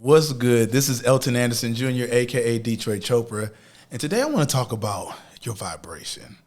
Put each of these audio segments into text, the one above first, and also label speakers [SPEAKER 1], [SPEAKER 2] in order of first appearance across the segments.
[SPEAKER 1] What's good? This is Elton Anderson Jr., aka Detroit Chopra, and today I want to talk about your vibration.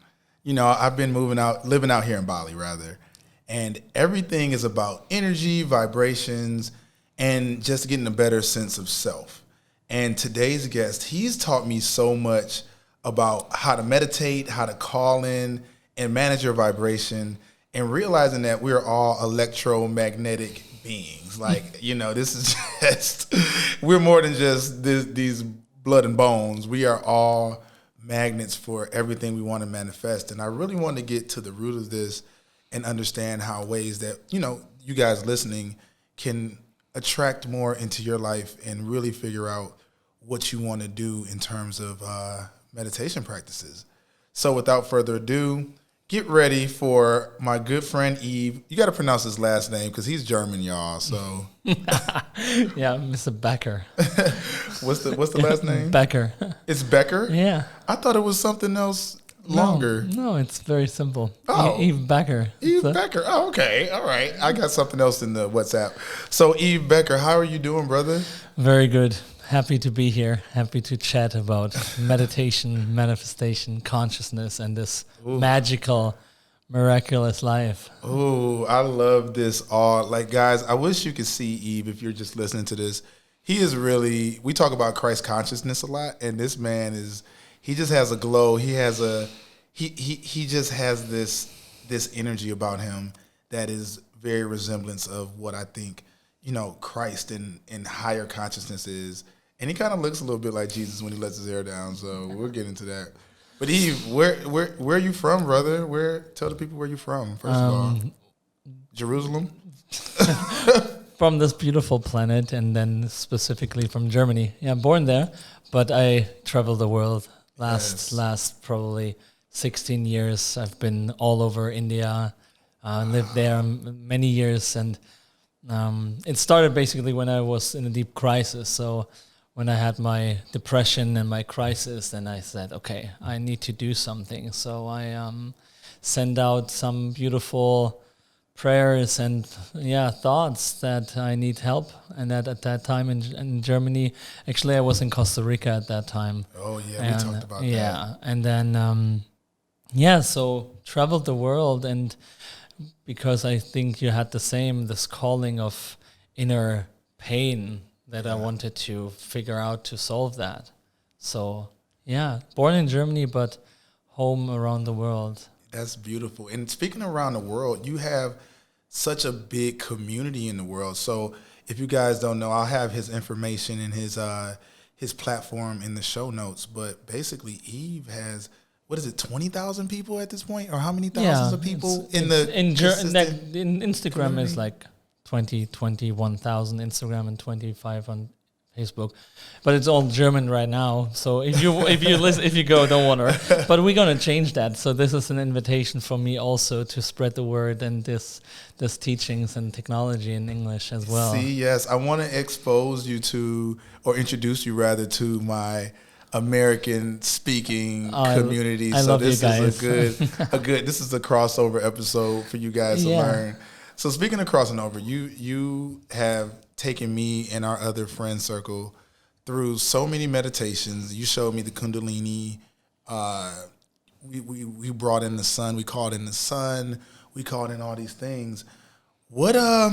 [SPEAKER 1] You know, I've been living out here in Bali, rather, and everything is about energy, vibrations, and just getting a better sense of self. And today's guest, he's taught me so much about how to meditate, how to call in and manage your vibration, and realizing that we're all electromagnetic beings. Like, you know, this is just, we're more than just these blood and bones. We are all magnets for everything we want to manifest. And I really want to get to the root of this and understand how ways that, you know, you guys listening can attract more into your life and really figure out what you want to do in terms of meditation practices. So without further ado, get ready for my good friend Yves. You got to pronounce his last name because he's German, y'all. So
[SPEAKER 2] yeah, Mr. Becker.
[SPEAKER 1] What's the last name?
[SPEAKER 2] Becker.
[SPEAKER 1] It's Becker?
[SPEAKER 2] Yeah.
[SPEAKER 1] I thought it was something else longer.
[SPEAKER 2] No, it's very simple.
[SPEAKER 1] Oh.
[SPEAKER 2] Yves Becker.
[SPEAKER 1] Yves Becker. Oh, okay. All right. I got something else in the WhatsApp. So Yves Becker, how are you doing, brother?
[SPEAKER 2] Very good. Happy to be here. Happy to chat about meditation, manifestation, consciousness, and this magical, miraculous life.
[SPEAKER 1] Oh, I love this all. Like, guys, I wish you could see Yves if you're just listening to this. He is really, we talk about Christ consciousness a lot, and this man is, he just has a glow. He has he just has this energy about him that is very resemblance of what I think, you know, Christ and higher consciousness is. And he kind of looks a little bit like Jesus when he lets his hair down, so we'll get into that. But Yves, where are you from, brother? Tell the people where you're from, first of all. Jerusalem?
[SPEAKER 2] From this beautiful planet, and then specifically from Germany. Yeah, born there, but I traveled the world last probably 16 years. I've been all over India, lived there many years, and it started basically when I was in a deep crisis. So when I had my depression and my crisis, then I said, okay, I need to do something. So I sent out some beautiful prayers and thoughts that I need help. And that at that time in Germany, actually I was in Costa Rica at that time.
[SPEAKER 1] Oh yeah, we talked about that.
[SPEAKER 2] Yeah, and then so traveled the world, and because I think you had this calling of inner pain that I wanted to figure out to solve that. So, yeah, born in Germany, but home around the world.
[SPEAKER 1] That's beautiful. And speaking around the world, you have such a big community in the world. So if you guys don't know, I'll have his information and his platform in the show notes. But basically, Yves has, 20,000 people at this point? Or how many thousands of people in
[SPEAKER 2] Instagram
[SPEAKER 1] community?
[SPEAKER 2] Is like 21,000 Instagram and 25 on Facebook, but it's all German right now. So if you listen, if you go, don't wonder. But we're gonna change that. So this is an invitation for me also to spread the word and this teachings and technology in English as well.
[SPEAKER 1] See, yes, I want to expose you to, or introduce you rather to my American speaking community.
[SPEAKER 2] I love
[SPEAKER 1] this
[SPEAKER 2] you guys.
[SPEAKER 1] is this is a crossover episode for you guys to learn. So speaking of crossing over, you have taken me and our other friend circle through so many meditations. You showed me the Kundalini. We brought in the sun. We called in the sun. We called in all these things. How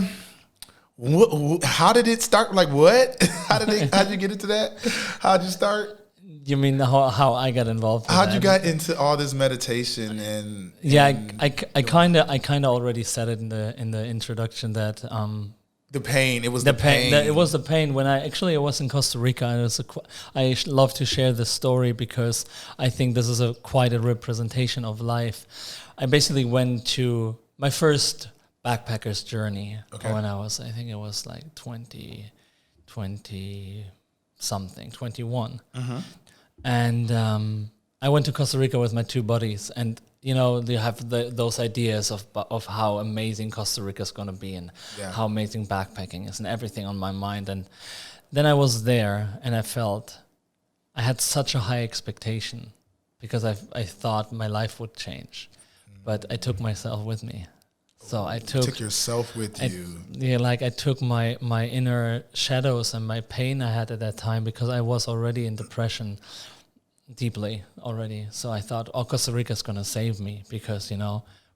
[SPEAKER 1] did it start? Like what? How'd you get into that? How'd you start?
[SPEAKER 2] You mean how I got involved?
[SPEAKER 1] How'd you got into all this meditation and
[SPEAKER 2] I kind of already said it in the introduction that
[SPEAKER 1] the pain. It was the pain.
[SPEAKER 2] It was the pain when I was in Costa Rica, and I love to share this story because I think this is quite a representation of life. I basically went to my first backpacker's journey when I think it was like 20 something, 21. And I went to Costa Rica with my two buddies, and you know, they have those ideas of how amazing Costa Rica is going to be and how amazing backpacking is and everything on my mind. And then I was there, and I felt I had such a high expectation because I thought my life would change, but I took myself with me. So I
[SPEAKER 1] took yourself with you.
[SPEAKER 2] Yeah, like I took my inner shadows and my pain I had at that time, because I was already in depression deeply already. So I thought, oh, Costa Rica is going to save me, because,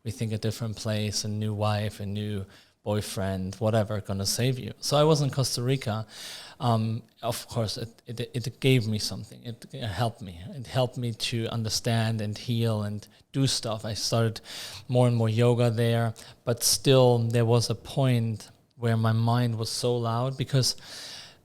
[SPEAKER 2] we think a different place, a new wife, a new boyfriend, whatever, going to save you. So I was in Costa Rica. Of course, it gave me something. It helped me. It helped me to understand and heal and do stuff. I started more and more yoga there, but still there was a point where my mind was so loud, because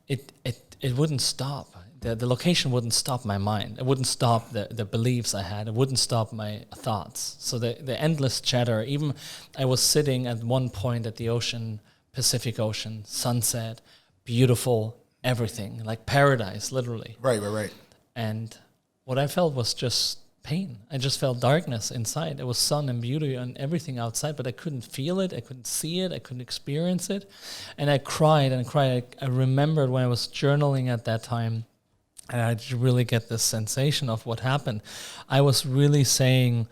[SPEAKER 2] it wouldn't stop. The location wouldn't stop my mind. It wouldn't stop the beliefs I had. It wouldn't stop my thoughts. So the endless chatter, even I was sitting at one point at the ocean, Pacific Ocean, sunset, beautiful, everything, like paradise, literally.
[SPEAKER 1] Right.
[SPEAKER 2] And what I felt was just pain. I just felt darkness inside. It was sun and beauty and everything outside, but I couldn't feel it. I couldn't see it. I couldn't experience it. And I cried and cried. I remembered when I was journaling at that time, and I really get this sensation of what happened. I was really saying,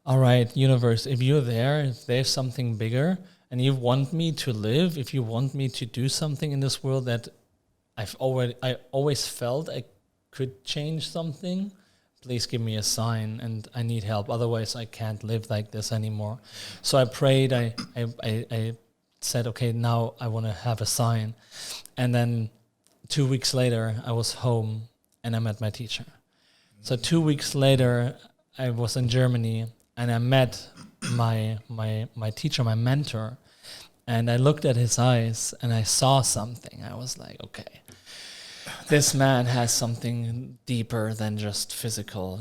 [SPEAKER 2] all right, universe, if you're there, if there's something bigger and you want me to live, if you want me to do something in this world that I always felt I could change something, please give me a sign, and I need help. Otherwise, I can't live like this anymore. So I prayed. I said, okay, now I want to have a sign. And then 2 weeks later, I was home and I met my teacher. So 2 weeks later, I was in Germany and I met my teacher, my mentor, and I looked at his eyes and I saw something. I was like, okay, this man has something deeper than just physical,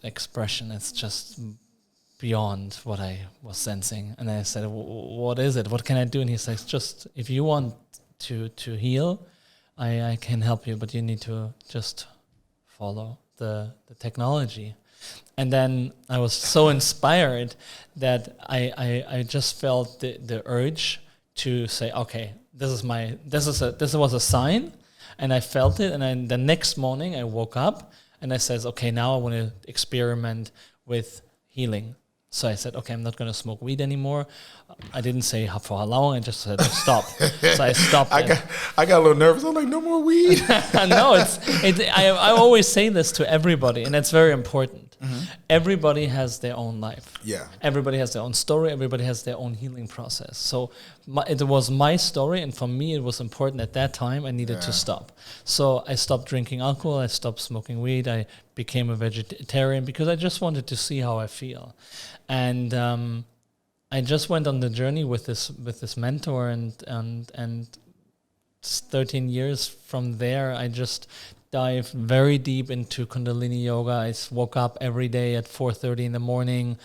[SPEAKER 2] expression. It's just beyond what I was sensing. And I said, what is it? What can I do? And he says, just if you want to heal, I can help you, but you need to just follow the technology. And then I was so inspired that I just felt the urge to say, okay, this was a sign, and I felt it. And then the next morning I woke up and I says, okay, now I want to experiment with healing. So I said, okay, I'm not going to smoke weed anymore. I didn't say for how long. I just said stop. So I stopped.
[SPEAKER 1] I got a little nervous. I'm like, no more weed.
[SPEAKER 2] No, I always say this to everybody, and it's very important. Mm-hmm. Everybody has their own life.
[SPEAKER 1] Yeah.
[SPEAKER 2] Everybody has their own story. Everybody has their own healing process. So it was my story, and for me, it was important at that time. I needed to stop. So I stopped drinking alcohol. I stopped smoking weed. I became a vegetarian because I just wanted to see how I feel. And I just went on the journey with this mentor, and 13 years from there, I just dived very deep into Kundalini yoga. I woke up every day at 4:30 in the morning,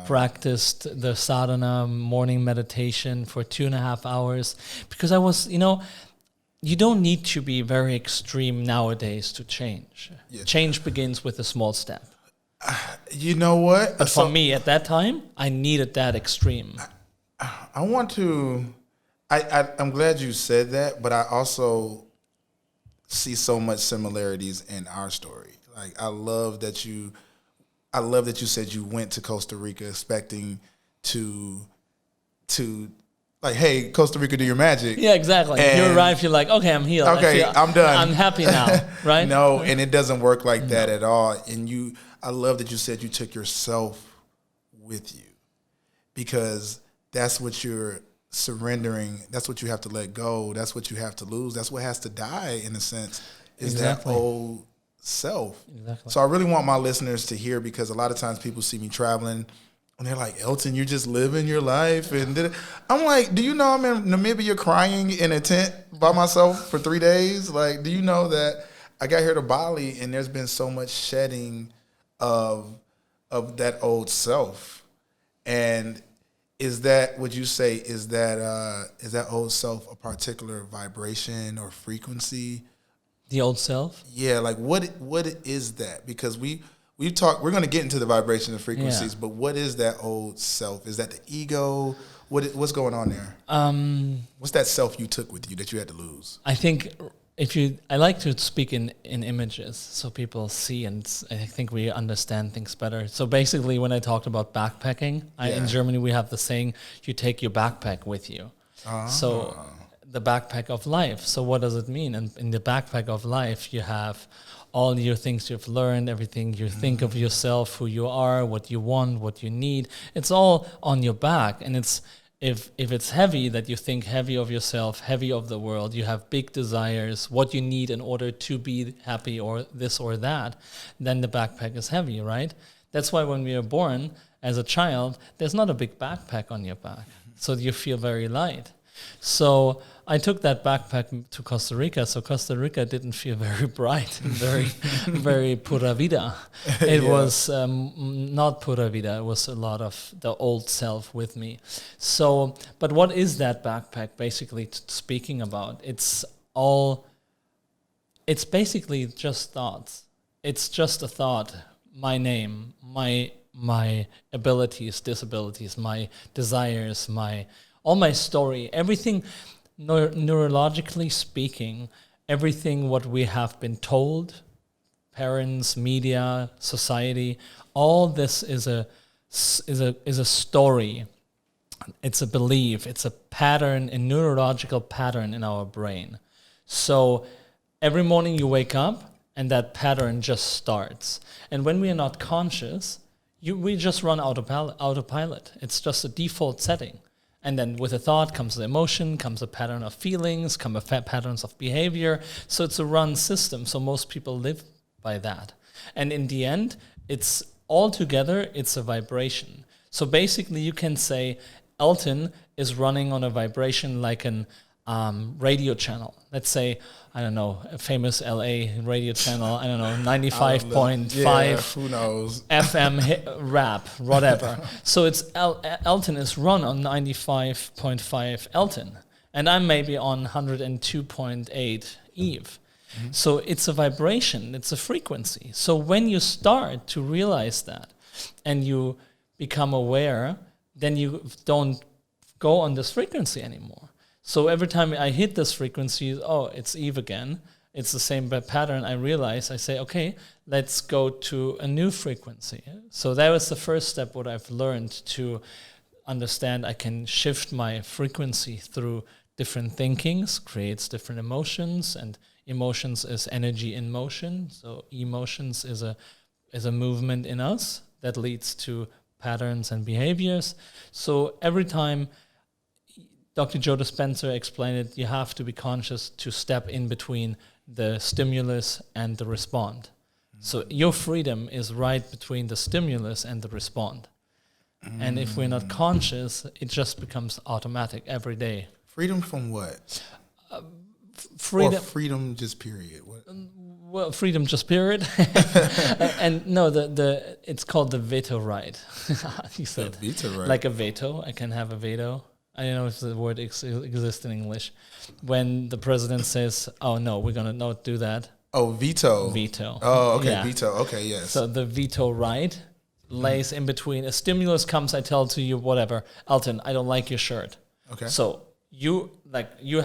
[SPEAKER 2] practiced the sadhana morning meditation for 2.5 hours, because I was, you don't need to be very extreme nowadays to change. Yeah. Change begins with a small step.
[SPEAKER 1] You know what?
[SPEAKER 2] But for me, at that time, I needed that extreme.
[SPEAKER 1] I'm glad you said that, but I also see so much similarities in our story. Like, I love that you said you went to Costa Rica expecting to like, hey, Costa Rica, do your magic.
[SPEAKER 2] Yeah, exactly. And you arrive, you're like, okay, I'm healed.
[SPEAKER 1] Okay, I'm done.
[SPEAKER 2] I'm happy now, right?
[SPEAKER 1] No, and it doesn't work like that at all. And I love that you said you took yourself with you, because that's what you're surrendering. That's what you have to let go. That's what you have to lose. That's what has to die, in a sense, is that old self. Exactly. So I really want my listeners to hear, because a lot of times people see me traveling and they're like, Elton, you're just living your life. And I'm like, do you know I'm in Namibia crying in a tent by myself for 3 days? Like, do you know that I got here to Bali and there's been so much shedding of that old self? And is that, would you say, is that old self a particular vibration or frequency?
[SPEAKER 2] The old self?
[SPEAKER 1] Yeah, like what is that? Because we're going to get into the vibration and frequencies, but what is that old self? Is that the ego? What's going on there? What's that self you took with you that you had to lose?
[SPEAKER 2] I think I like to speak in images so people see, and I think we understand things better. So basically, when I talked about backpacking, in Germany we have the saying, you take your backpack with you. So the backpack of life. So what does it mean? And in the backpack of life, you have all your things you've learned, everything you think of yourself, who you are, what you want, what you need. It's all on your back, and it's if it's heavy, that you think heavy of yourself, heavy of the world, you have big desires, what you need in order to be happy or this or that, then the backpack is heavy, right? That's why when we are born as a child, there's not a big backpack on your back. So you feel very light. So I took that backpack to Costa Rica. So Costa Rica didn't feel very bright and very pura vida. It was not pura vida. It was a lot of the old self with me. So, but what is that backpack basically speaking about? It's basically just thoughts. It's just a thought. My name, my abilities, disabilities, my desires, all my story, everything, neurologically speaking, everything what we have been told, parents, media, society, all this is a story. It's a belief. It's a pattern, a neurological pattern in our brain. So every morning you wake up and that pattern just starts. And when we are not conscious, we just run autopilot. It's just a default setting. And then with a thought comes the emotion, comes a pattern of feelings, come patterns of behavior. So it's a run system. So most people live by that. And in the end, it's altogether, it's a vibration. So basically you can say Elton is running on a vibration like an radio channel. Let's say, I don't know, a famous LA radio channel, I don't know, 95.5
[SPEAKER 1] who knows?
[SPEAKER 2] FM rap, whatever. So it's Elton is run on 95.5 Elton, and I'm maybe on 102.8 Yves. So it's a vibration, it's a frequency. So when you start to realize that and you become aware, then you don't go on this frequency anymore. So every time I hit this frequency, it's Yves again. It's the same pattern. I realize, I say, okay, let's go to a new frequency. So that was the first step, what I've learned to understand I can shift my frequency through different thinkings, creates different emotions, and emotions is energy in motion. So emotions is a movement in us that leads to patterns and behaviors. So every time Dr. Joe Dispenza explained it, you have to be conscious to step in between the stimulus and the respond. So your freedom is right between the stimulus and the respond. And if we're not conscious, it just becomes automatic every day.
[SPEAKER 1] Freedom from what?
[SPEAKER 2] Freedom.
[SPEAKER 1] Or freedom just period? What?
[SPEAKER 2] Well, freedom just period. And no, it's called the veto right. You said
[SPEAKER 1] The veto right.
[SPEAKER 2] Like a veto. I can have a veto. I don't know if the word exists in English. When the president says, oh, no, we're going to not do that.
[SPEAKER 1] Oh, veto.
[SPEAKER 2] Veto.
[SPEAKER 1] Oh, okay,
[SPEAKER 2] Yeah.
[SPEAKER 1] veto. Okay, yes.
[SPEAKER 2] So the veto right lays in between. A stimulus comes, I tell to you, whatever, Elton, I don't like your shirt.
[SPEAKER 1] Okay.
[SPEAKER 2] So you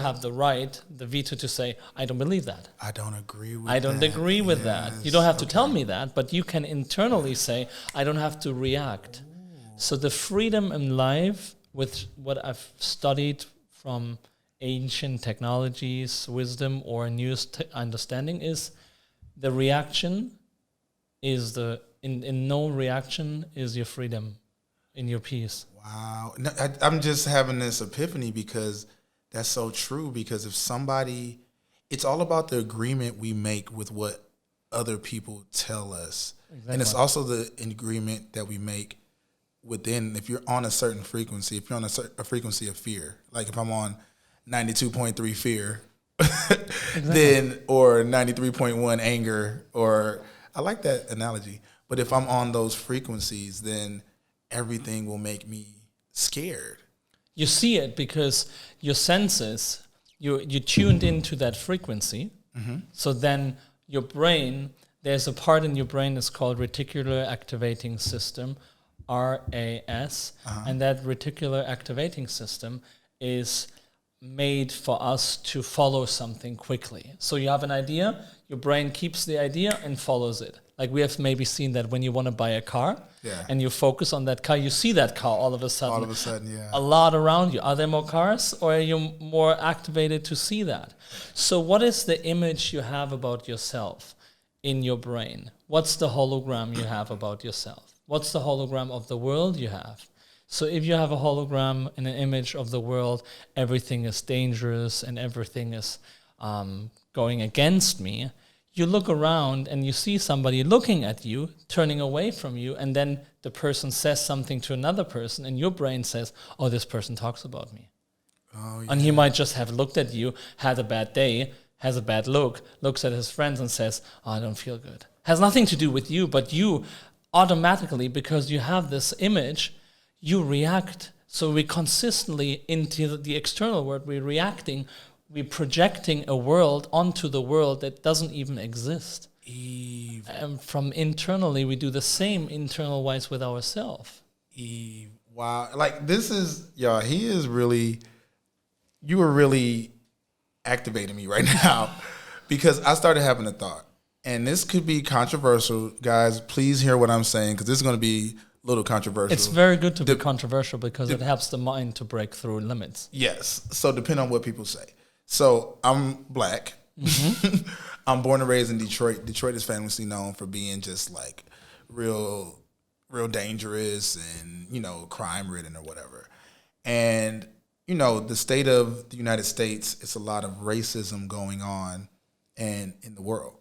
[SPEAKER 2] have the right, the veto to say, I don't believe that.
[SPEAKER 1] I don't agree with that.
[SPEAKER 2] I don't agree with that. You don't have to tell me that, but you can internally say, I don't have to react. So the freedom in life, with what I've studied from ancient technologies, wisdom, or newest understanding, is the reaction is in no reaction is your freedom, in your peace.
[SPEAKER 1] Wow. No, I'm just having this epiphany because that's so true. Because if somebody, it's all about the agreement we make with what other people tell us. Exactly. And it's also the agreement that we make within, if you're on a certain frequency, if you're on a frequency of fear, like if I'm on 92.3 fear, then, or 93.1 anger, or I like that analogy. But if I'm on those frequencies, then everything will make me scared.
[SPEAKER 2] You see it because your senses, you tuned into that frequency. Mm-hmm. So then your brain, there's a part in your brain that's called reticular activating system, RAS, and that reticular activating system is made for us to follow something quickly. So you have an idea, your brain keeps the idea and follows it. Like we have maybe seen that when you want to buy a car and you focus on that car, you see that car all of a sudden.
[SPEAKER 1] All of a sudden, yeah.
[SPEAKER 2] A lot around you. Are there more cars, or are you more activated to see that? So what is the image you have about yourself in your brain? What's the hologram you have about yourself? What's the hologram of the world you have? So if you have a hologram and an image of the world, everything is dangerous and everything is going against me, you look around and you see somebody looking at you, turning away from you, and then the person says something to another person, and your brain says, oh, this person talks about me. Oh, yeah. And he might just have looked at you, had a bad day, has a bad look, looks at his friends and says, oh, I don't feel good. Has nothing to do with you, but you automatically, because you have this image, you react. So we consistently, into the external world, we're reacting, we're projecting a world onto the world that doesn't even exist.
[SPEAKER 1] Eve.
[SPEAKER 2] And from internally, we do the same internal wise with ourselves.
[SPEAKER 1] Eve. Wow. Like this is, y'all, you were really activating me right now because I started having a thought. And this could be controversial. Guys, please hear what I'm saying because this is going to be a little controversial.
[SPEAKER 2] It's very good to be controversial because it helps the mind to break through limits.
[SPEAKER 1] Yes. So depending on what people say. So I'm black. Mm-hmm. I'm born and raised in Detroit. Detroit is famously known for being just like real dangerous and, you know, crime ridden or whatever. And, you know, the state of the United States, it's a lot of racism going on and in the world.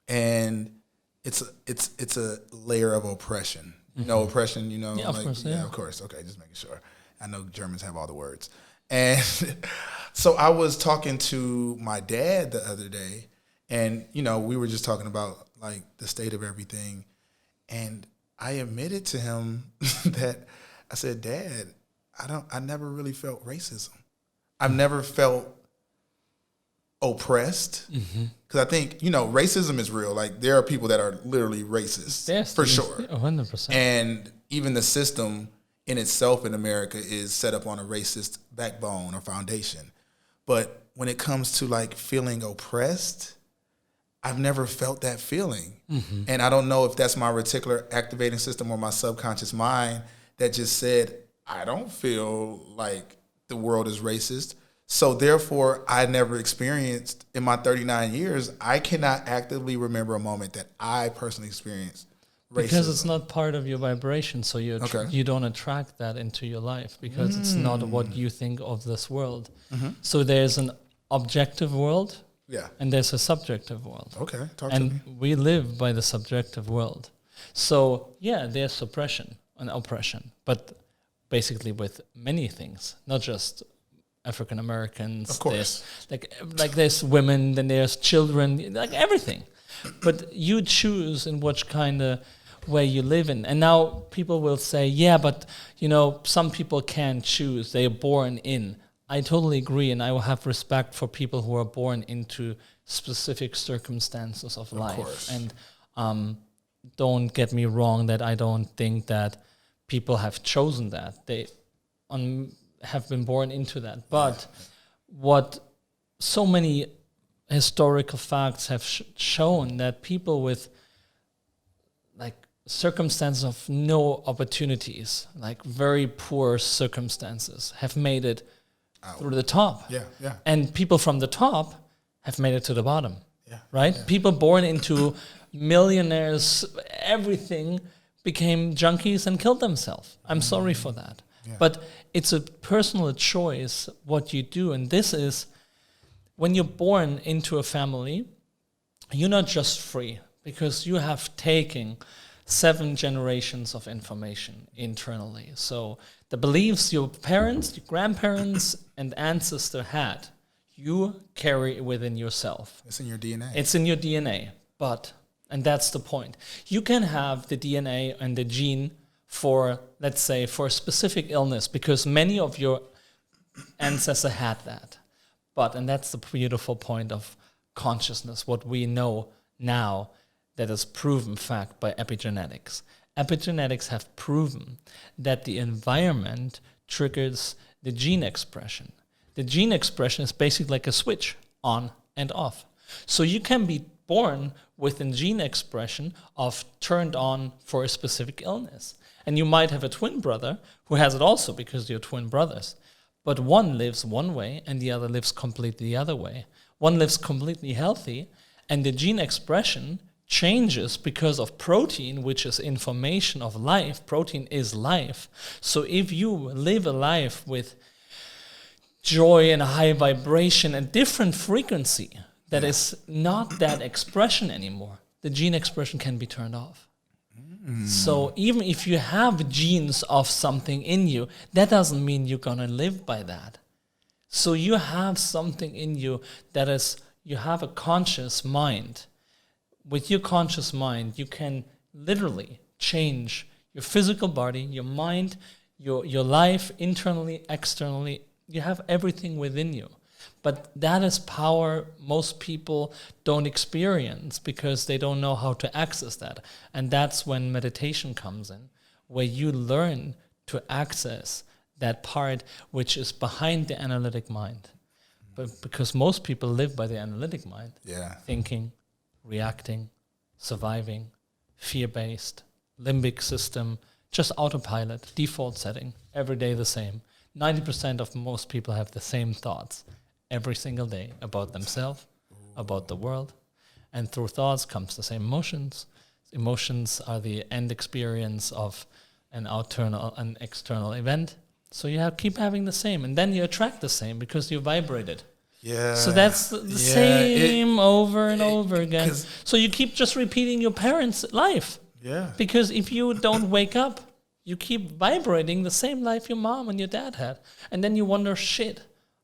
[SPEAKER 1] And it's a layer of oppression. You know, oppression, you know?
[SPEAKER 2] Yeah, of course, yeah.
[SPEAKER 1] Of course. Okay, just making sure. I know Germans have all the words. And so I was talking to my dad the other day, and, you know, we were just talking about, like, the state of everything. And I admitted to him that I said, Dad, I never really felt racism. I've never felt oppressed. Because I think, you know, racism is real. Like, there are people that are literally racist, yes, for sure.
[SPEAKER 2] 100%.
[SPEAKER 1] And even the system in itself in America is set up on a racist backbone or foundation. But when it comes to, like, feeling oppressed, I've never felt that feeling. And I don't know if that's my reticular activating system or my subconscious mind that just said, I don't feel like the world is racist. So therefore, I never experienced, in my 39 years, I cannot actively remember a moment that I personally experienced racism.
[SPEAKER 2] Because it's not part of your vibration, so you don't attract that into your life because it's not what you think of this world. So there's an objective world.
[SPEAKER 1] Yeah.
[SPEAKER 2] And there's a subjective world.
[SPEAKER 1] Okay, talk to me.
[SPEAKER 2] And we live by the subjective world. So, yeah, there's suppression and oppression, but basically with many things, not just African Americans.
[SPEAKER 1] Of course.
[SPEAKER 2] There's like there's women, then there's children, like everything. But you choose in which kind of way you live in. And now people will say, yeah, but, you know, some people can't choose. They are born in. I totally agree, and I will have respect for people who are born into specific circumstances of life.
[SPEAKER 1] Course.
[SPEAKER 2] And don't get me wrong that I don't think that people have chosen that. They have been born into that. But what so many historical facts have shown that people with like circumstances of no opportunities, like very poor circumstances, have made it through the top.
[SPEAKER 1] Yeah.
[SPEAKER 2] And people from the top have made it to the bottom.
[SPEAKER 1] Yeah.
[SPEAKER 2] Right? Yeah. People born into millionaires, everything, became junkies and killed themselves. I'm sorry for that. Yeah. But it's a personal choice what you do. And this is, when you're born into a family, you're not just free because you have taken 7 generations of information internally. So the beliefs your parents, your grandparents, and ancestors had, you carry within yourself.
[SPEAKER 1] It's in your DNA.
[SPEAKER 2] It's in your DNA. But, and that's the point, you can have the DNA and the gene for, let's say, for a specific illness because many of your ancestors had that. But, and that's the beautiful point of consciousness, what we know now that is proven fact by epigenetics. Epigenetics have proven that the environment triggers the gene expression. The gene expression is basically like a switch, on and off. So you can be born with a gene expression of turned on for a specific illness. And you might have a twin brother who has it also because you're twin brothers. But one lives one way and the other lives completely the other way. One lives completely healthy and the gene expression changes because of protein, which is information of life. Protein is life. So if you live a life with joy and a high vibration and different frequency that is not that expression anymore, the gene expression can be turned off. So even if you have genes of something in you, that doesn't mean you're going to live by that. So you have something in you that is, you have a conscious mind. With your conscious mind, you can literally change your physical body, your mind, your life, internally, externally. You have everything within you. But that is power most people don't experience because they don't know how to access that. And that's when meditation comes in, where you learn to access that part which is behind the analytic mind. But because most people live by the analytic mind, thinking, reacting, surviving, fear-based, limbic system, just autopilot, default setting, every day the same. 90% of most people have the same thoughts every single day about themselves, about the world. And through thoughts comes the same emotions. Emotions are the end experience of an internal and external event. So you keep having the same, and then you attract the same because you vibrate it.
[SPEAKER 1] Yeah.
[SPEAKER 2] So that's the same over and over again. So you keep just repeating your parents' life.
[SPEAKER 1] Yeah.
[SPEAKER 2] Because if you don't wake up, you keep vibrating the same life your mom and your dad had. And then you wonder, shit,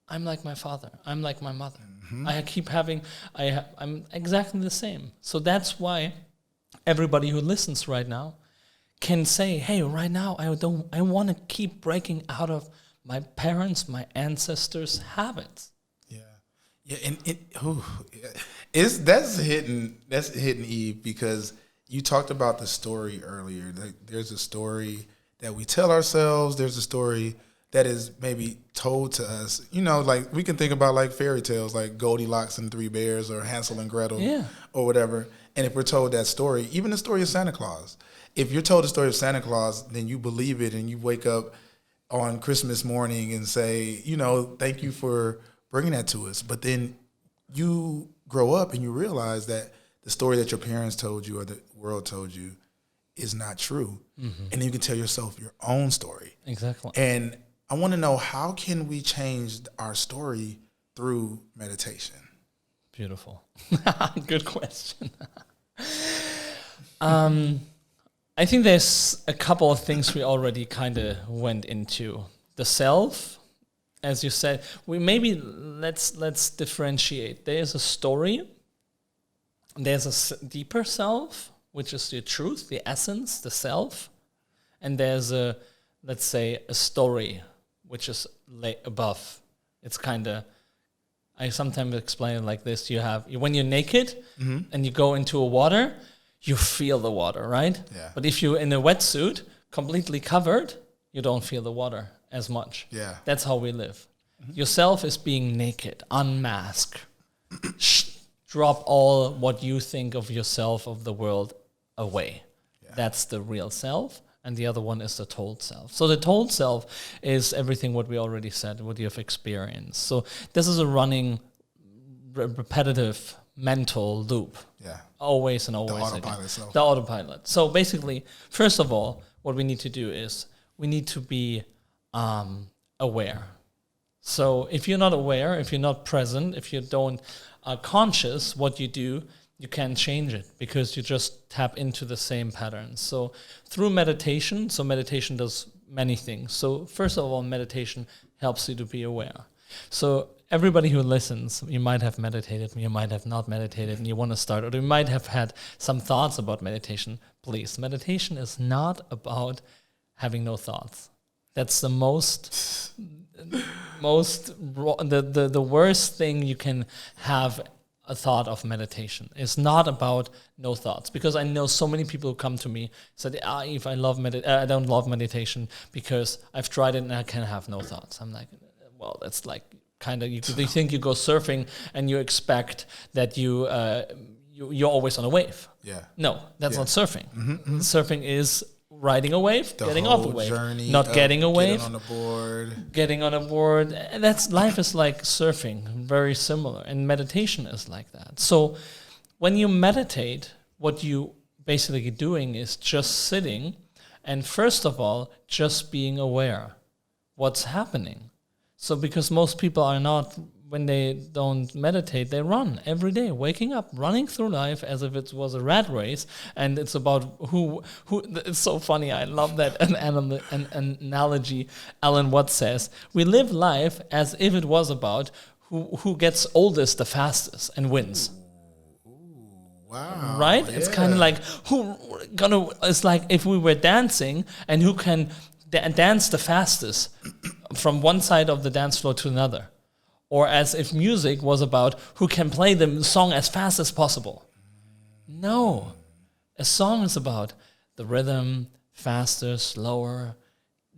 [SPEAKER 2] I'm like my father. I'm like my mother. Mm-hmm. I keep having, I'm exactly the same. So that's why everybody who listens right now can say, hey, right now I want to keep breaking out of my parents, my ancestors' habits.
[SPEAKER 1] Yeah, and that's hitting Eve, because you talked about the story earlier. Like, there's a story that we tell ourselves. There's a story that is maybe told to us. You know, like we can think about like fairy tales, like Goldilocks and Three Bears or Hansel and Gretel or whatever. And if we're told that story, even the story of Santa Claus, if you're told the story of Santa Claus, then you believe it and you wake up on Christmas morning and say, you know, thank you for bringing that to us. But then you grow up and you realize that the story that your parents told you or the world told you is not true. Mm-hmm. And then you can tell yourself your own story.
[SPEAKER 2] Exactly.
[SPEAKER 1] And I want to know, how can we change our story through meditation?
[SPEAKER 2] Beautiful. Good question. I think there's a couple of things we already kind of went into. The self, as you said, let's differentiate. There's a story. There's a deeper self, which is the truth, the essence, the self. And there's let's say, a story, which is above. It's kind of, I sometimes explain it like this. When you're naked and you go into a water, you feel the water, right?
[SPEAKER 1] Yeah.
[SPEAKER 2] But if you're in a wetsuit, completely covered, you don't feel the water as much.
[SPEAKER 1] Yeah.
[SPEAKER 2] That's how we live. Mm-hmm. Yourself is being naked, unmask. Drop all what you think of yourself, of the world, away. Yeah. That's the real self. And the other one is the told self. So the told self is everything what we already said, what you have experienced. So this is a running, repetitive mental loop.
[SPEAKER 1] Yeah.
[SPEAKER 2] Always and always.
[SPEAKER 1] The autopilot self.
[SPEAKER 2] The autopilot. So basically, first of all, what we need to do is we need to be aware. So if you're not aware, if you're not present, if you don't conscious what you do, you can't change it because you just tap into the same patterns. So through meditation, meditation does many things. So first of all, meditation helps you to be aware. So everybody who listens, you might have meditated, you might have not meditated, and you want to start, or you might have had some thoughts about meditation. Please, meditation is not about having no thoughts. That's the the worst thing you can have a thought of meditation. It's not about no thoughts, because I know so many people who come to me said, Yves, I don't love meditation because I've tried it and I can have no thoughts. I'm like, well, that's like kind of, you think you go surfing and you expect that you're always on a wave.
[SPEAKER 1] Yeah.
[SPEAKER 2] No, that's not surfing.
[SPEAKER 1] Mm-hmm.
[SPEAKER 2] Surfing is riding a wave, getting off a wave,
[SPEAKER 1] journey
[SPEAKER 2] not getting a wave,
[SPEAKER 1] getting on a board.
[SPEAKER 2] And life is like surfing, very similar, and meditation is like that. So when you meditate, what you basically doing is just sitting, and first of all, just being aware what's happening. So because most people are not, when they don't meditate, they run every day, waking up, running through life as if it was a rat race, and it's about who. It's so funny. I love that an analogy. Alan Watts says, we live life as if it was about who gets oldest the fastest and wins.
[SPEAKER 1] Wow.
[SPEAKER 2] Right? Yeah. It's kind of like it's like if we were dancing and who can dance the fastest from one side of the dance floor to another. Or as if music was about who can play the song as fast as possible. No. A song is about the rhythm, faster, slower,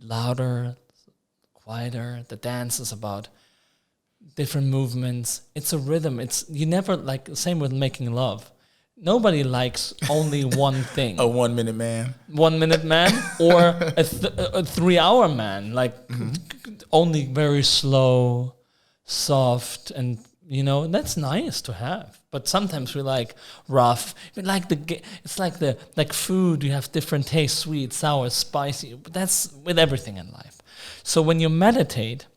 [SPEAKER 2] louder, quieter. The dance is about different movements. It's a rhythm. You never, like, same with making love. Nobody likes only one thing.
[SPEAKER 1] A 1 minute man.
[SPEAKER 2] 1 minute man or a 3 hour man. Like only very slow, soft, and that's nice to have. But sometimes we like rough. We like it's like food. You have different tastes: sweet, sour, spicy. But that's with everything in life. So when you meditate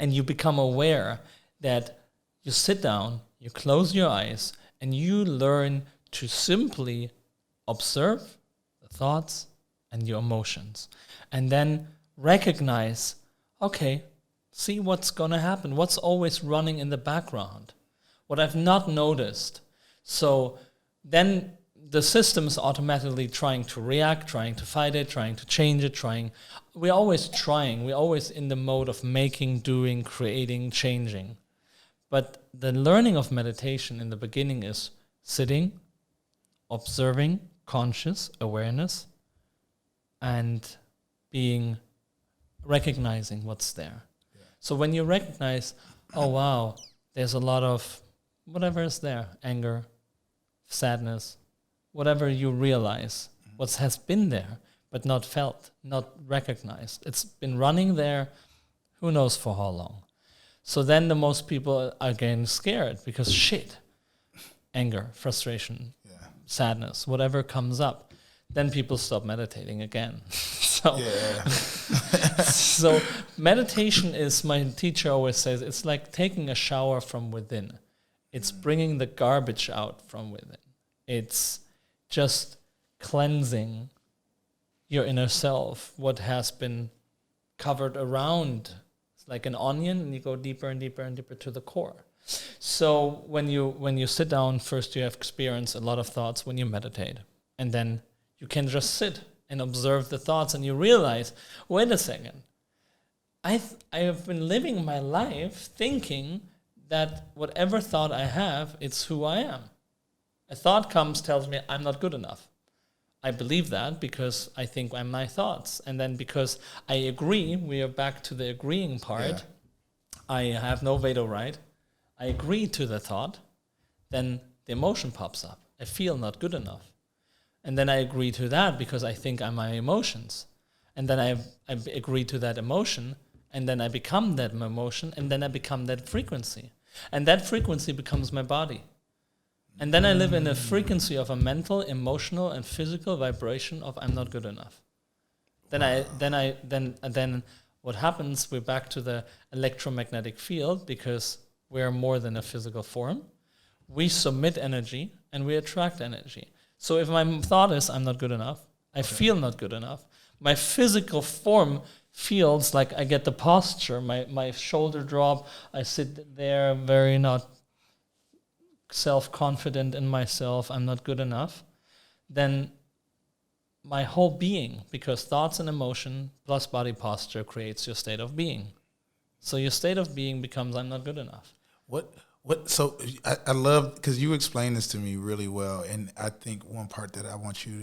[SPEAKER 2] and you become aware that you sit down, you close your eyes, and you learn to simply observe the thoughts and your emotions, and then recognize, okay, see what's going to happen, what's always running in the background, what I've not noticed. So then the system's automatically trying to react, trying to fight it, trying to change it, we're always in the mode of making, doing, creating, changing. But the learning of meditation in the beginning is sitting, observing, conscious awareness, and recognizing what's there. Yeah. So when you recognize, oh wow, there's a lot of whatever is there, anger, sadness, whatever you realize, what has been there, but not felt, not recognized. It's been running there, who knows for how long. So then the most people are getting scared because anger, frustration, sadness, whatever comes up, then people stop meditating again. So meditation is, my teacher always says, it's like taking a shower from within. It's bringing the garbage out from within. It's just cleansing your inner self, what has been covered around. It's like an onion, and you go deeper and deeper and deeper to the core. So when you sit down, first you have experienced a lot of thoughts when you meditate, and then you can just sit and observe the thoughts, and you realize, wait a second, I have been living my life thinking that whatever thought I have, it's who I am. A thought comes, tells me I'm not good enough. I believe that because I think I'm my thoughts. And then because I agree, we are back to the agreeing part. Yeah. I have no veto right. I agree to the thought. Then the emotion pops up. I feel not good enough. And then I agree to that because I think I'm my emotions. And then I agree to that emotion. And then I become that emotion. And then I become that frequency. And that frequency becomes my body. And then I live in a frequency of a mental, emotional, and physical vibration of I'm not good enough. Then what happens? We're back to the electromagnetic field because we're more than a physical form. We submit energy and we attract energy. So if my thought is I'm not good enough, I feel not good enough. My physical form feels like I get the posture. My shoulder drop. I sit there very not self-confident in myself, I'm not good enough, then my whole being, because thoughts and emotion plus body posture creates your state of being. So your state of being becomes I'm not good enough.
[SPEAKER 1] So I love, because you explained this to me really well, and I think one part that I want you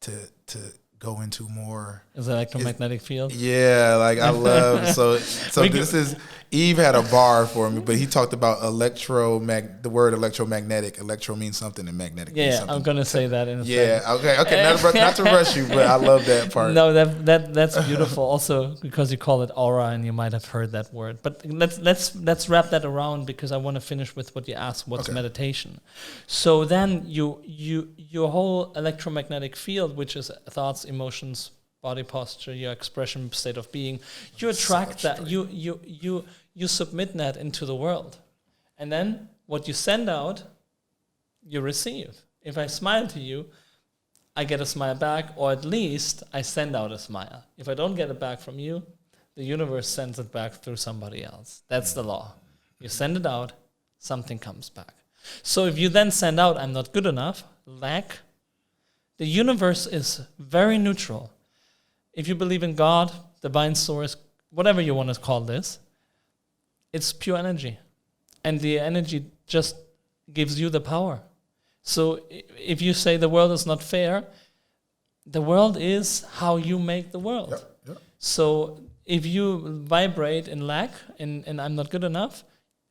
[SPEAKER 1] to go into more.
[SPEAKER 2] Is electromagnetic field?
[SPEAKER 1] Yeah, like I love so this is Yves had a bar for me, but he talked about the word electromagnetic. Electro means something and magnetic means something.
[SPEAKER 2] I'm gonna say that in a
[SPEAKER 1] yeah,
[SPEAKER 2] second.
[SPEAKER 1] okay. Not to rush you, but I love that part.
[SPEAKER 2] No, that's beautiful. Also because you call it aura, and you might have heard that word. But let's wrap that around, because I want to finish with what you asked. What's meditation? So then your whole electromagnetic field, which is thoughts, emotions, body posture, your expression, state of being, you attract that. You submit that into the world, and then what you send out, you receive. If I smile to you, I get a smile back, or at least I send out a smile. If I don't get it back from you, the universe sends it back through somebody else. That's the law. You send it out, something comes back. So if you then send out, I'm not good enough, lack, the universe is very neutral. If you believe in God, divine source, whatever you want to call this, it's pure energy. And the energy just gives you the power. So if you say the world is not fair, the world is how you make the world. Yep. So if you vibrate in lack and I'm not good enough,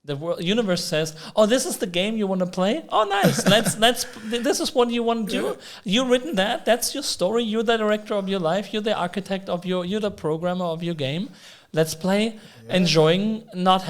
[SPEAKER 2] the universe says, "Oh, this is the game you want to play. Oh, nice. Let's. This is what you want to do. You've written that. That's your story. You're the director of your life. You're the architect of you're the programmer of your game. Let's play, enjoying not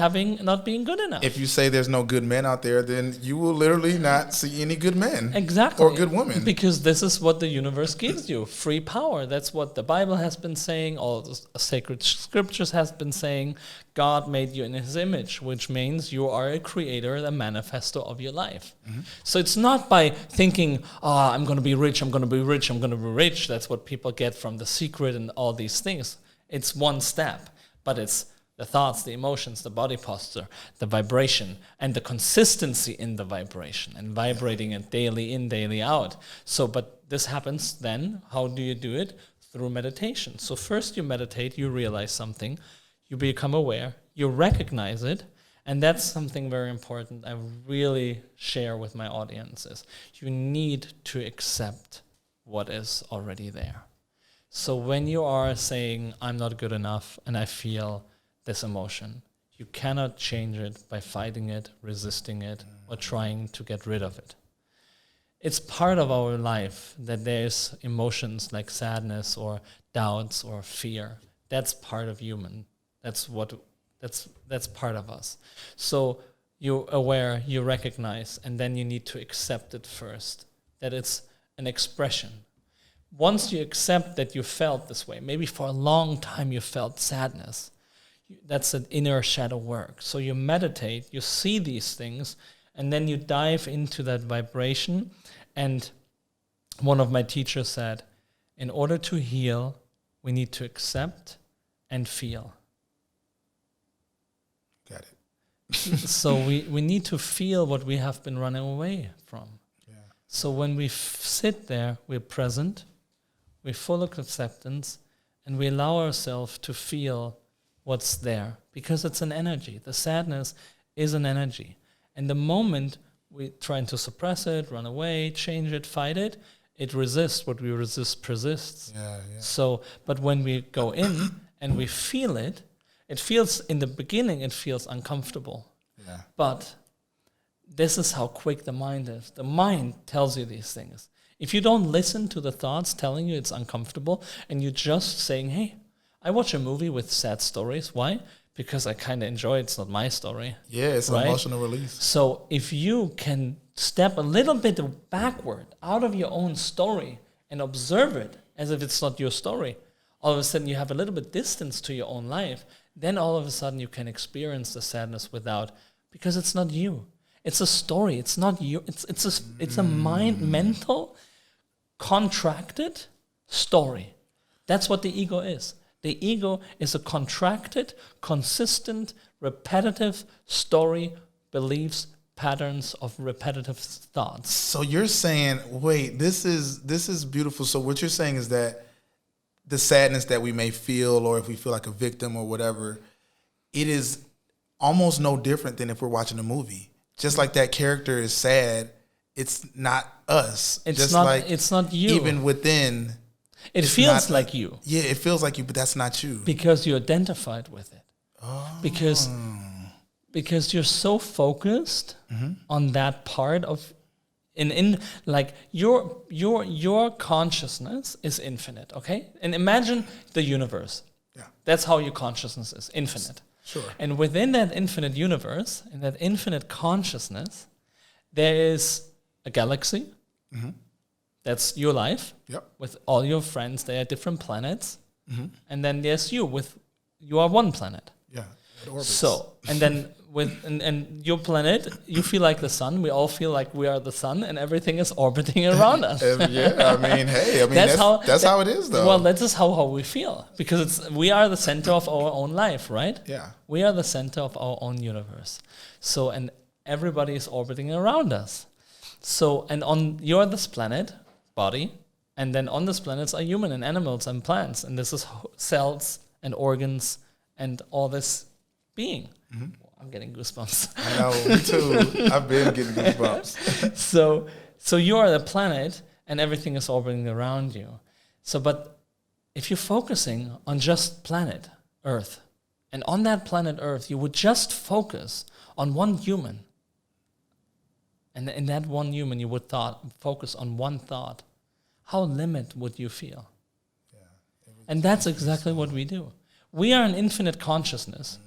[SPEAKER 2] being good enough."
[SPEAKER 1] If you say there's no good men out there, then you will literally not see any good men.
[SPEAKER 2] Exactly.
[SPEAKER 1] Or good women.
[SPEAKER 2] Because this is what the universe gives you, free power. That's what the Bible has been saying, all the sacred scriptures has been saying. God made you in his image, which means you are a creator, a manifesto of your life. Mm-hmm. So it's not by thinking, I'm going to be rich, I'm going to be rich, I'm going to be rich. That's what people get from The Secret and all these things. It's one step. But it's the thoughts, the emotions, the body posture, the vibration, and the consistency in the vibration, and vibrating it daily in, daily out. So, but this happens then, how do you do it? Through meditation. So first you meditate, you realize something, you become aware, you recognize it, and that's something very important I really share with my audiences. You need to accept what is already there. So when you are saying, I'm not good enough and I feel this emotion, you cannot change it by fighting it, resisting it, or trying to get rid of it. It's part of our life that there's emotions like sadness or doubts or fear. That's part of human. That's part of us. So you're aware, you recognize, and then you need to accept it first, that it's an expression. Once you accept that you felt this way, maybe for a long time you felt sadness, that's an inner shadow work. So you meditate, you see these things, and then you dive into that vibration. And one of my teachers said, in order to heal, we need to accept and feel.
[SPEAKER 1] Got it.
[SPEAKER 2] So we need to feel what we have been running away from. Yeah. So when we sit there, we're present, we're full of acceptance, and we allow ourselves to feel what's there, because it's an energy. The sadness is an energy. And the moment we try to suppress it, run away, change it, fight it, it resists. What we resist persists. Yeah. So, but when we go in and we feel it, it feels, in the beginning, it feels uncomfortable. Yeah. But this is how quick the mind is. The mind tells you these things. If you don't listen to the thoughts telling you it's uncomfortable, and you're just saying, hey, I watch a movie with sad stories. Why? Because I kind of enjoy it. It's not my story.
[SPEAKER 1] Yeah, it's an emotional release.
[SPEAKER 2] So if you can step a little bit backward out of your own story and observe it as if it's not your story, all of a sudden you have a little bit distance to your own life, then all of a sudden you can experience the sadness without, because it's not you. It's a story. It's not you. It's a mental, contracted story. That's what the ego is. The ego is a contracted, consistent, repetitive story, beliefs, patterns of repetitive thoughts.
[SPEAKER 1] So you're saying, wait, this is beautiful. So what you're saying is that the sadness that we may feel, or if we feel like a victim or whatever, it is almost no different than if we're watching a movie. Just like that character is sad, it's not us.
[SPEAKER 2] It's not you.
[SPEAKER 1] Even within
[SPEAKER 2] It
[SPEAKER 1] It's
[SPEAKER 2] feels
[SPEAKER 1] not
[SPEAKER 2] like you
[SPEAKER 1] Yeah, it feels like you, but that's not you.
[SPEAKER 2] because you identified with it.
[SPEAKER 1] Oh.
[SPEAKER 2] Because you're so focused on that part of in like your consciousness is infinite, okay? And imagine the universe.
[SPEAKER 1] Yeah.
[SPEAKER 2] That's how your consciousness is, infinite.
[SPEAKER 1] Sure.
[SPEAKER 2] And within that infinite universe, in that infinite consciousness, there is a galaxy. That's your life.
[SPEAKER 1] Yep.
[SPEAKER 2] With all your friends. They are different planets. And then there's you are one planet.
[SPEAKER 1] Yeah. It orbits.
[SPEAKER 2] So, and then and your planet, you feel like the sun. We all feel like we are the sun, and everything is orbiting around us.
[SPEAKER 1] Yeah, I mean, hey, that's how it is, though.
[SPEAKER 2] Well, that is how we feel, because we are the center of our own life, right?
[SPEAKER 1] Yeah.
[SPEAKER 2] We are the center of our own universe. So, and everybody is orbiting around us. So, and you're this planet, body, and then on this planet are human and animals and plants, and this is cells and organs and all this being. I'm getting goosebumps.
[SPEAKER 1] I know, me too. I've been getting goosebumps.
[SPEAKER 2] So you are the planet, and everything is orbiting around you. So, but if you're focusing on just planet Earth, and on that planet Earth, you would just focus on one human, and in that one human, you would focus on one thought. How limited would you feel? Yeah, and that's exactly what we do. We are an infinite consciousness.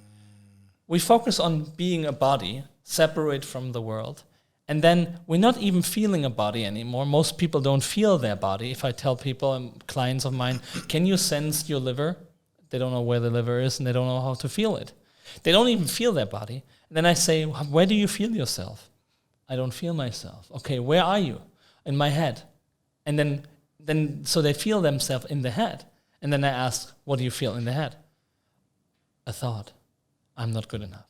[SPEAKER 2] We focus on being a body, separate from the world, and then we're not even feeling a body anymore. Most people don't feel their body. If I tell people, clients of mine, can you sense your liver? They don't know where the liver is, and they don't know how to feel it. They don't even feel their body. And then I say, where do you feel yourself? I don't feel myself. Okay, where are you? In my head. And then so they feel themselves in the head. And then I ask, what do you feel in the head? A thought. I'm not good enough.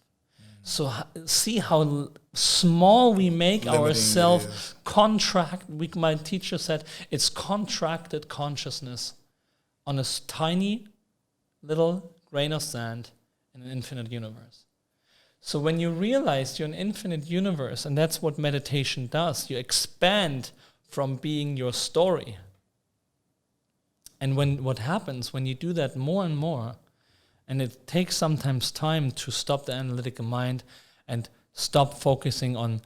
[SPEAKER 2] So see how small we make ourselves contract. My teacher said it's contracted consciousness on a tiny little grain of sand in an infinite universe. So when you realize you're an infinite universe, and that's what meditation does, you expand from being your story. And what happens when you do that more and more, and it takes sometimes time to stop the analytical mind and stop focusing on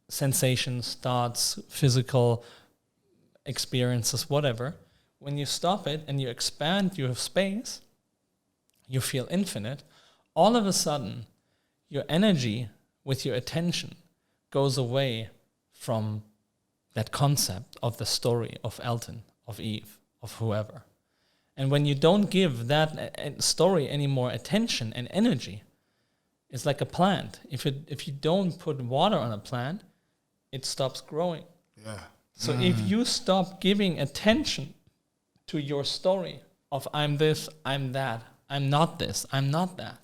[SPEAKER 2] sensations, thoughts, physical experiences, whatever. When you stop it and you expand your space, you feel infinite, all of a sudden, your energy with your attention goes away from that concept of the story of Elton, of Eve, of whoever. And when you don't give that story any more attention and energy, it's like a plant. If you don't put water on a plant, it stops growing.
[SPEAKER 1] Yeah.
[SPEAKER 2] So if you stop giving attention to your story of I'm this, I'm that, I'm not this, I'm not that.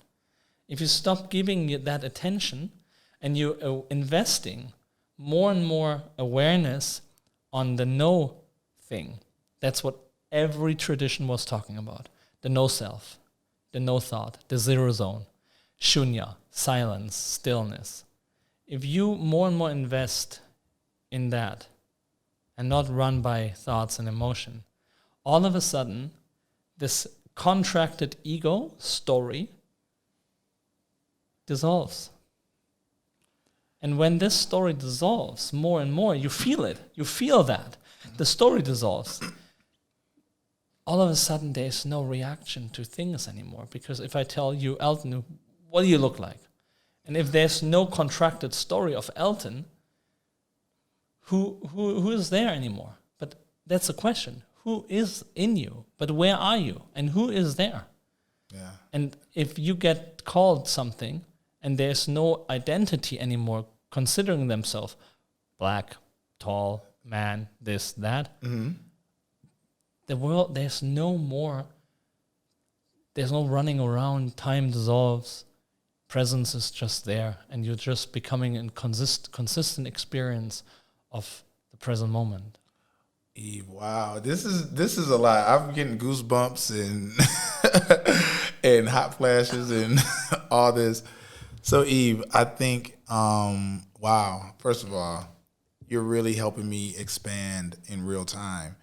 [SPEAKER 2] If you stop giving that attention and you're investing more and more awareness on the no thing, that's what every tradition was talking about. The no self, the no thought, the zero zone, shunya, silence, stillness. If you more and more invest in that and not run by thoughts and emotion, all of a sudden, this contracted ego story dissolves. And when this story dissolves more and more, you feel it. You feel that. The story dissolves. All of a sudden, there's no reaction to things anymore. Because if I tell you, Elton, what do you look like? And if there's no contracted story of Elton, who is there anymore? But that's a question. Who is in you? But where are you? And who is there?
[SPEAKER 1] Yeah.
[SPEAKER 2] And if you get called something and there's no identity anymore, considering themselves black, tall, man, this, that, the world, there's no running around, time dissolves, presence is just there, and you're just becoming a consistent experience of the present moment.
[SPEAKER 1] Eve, wow, this is a lot. I'm getting goosebumps and and hot flashes and all this. So Eve, I think, wow, first of all, you're really helping me expand in real time.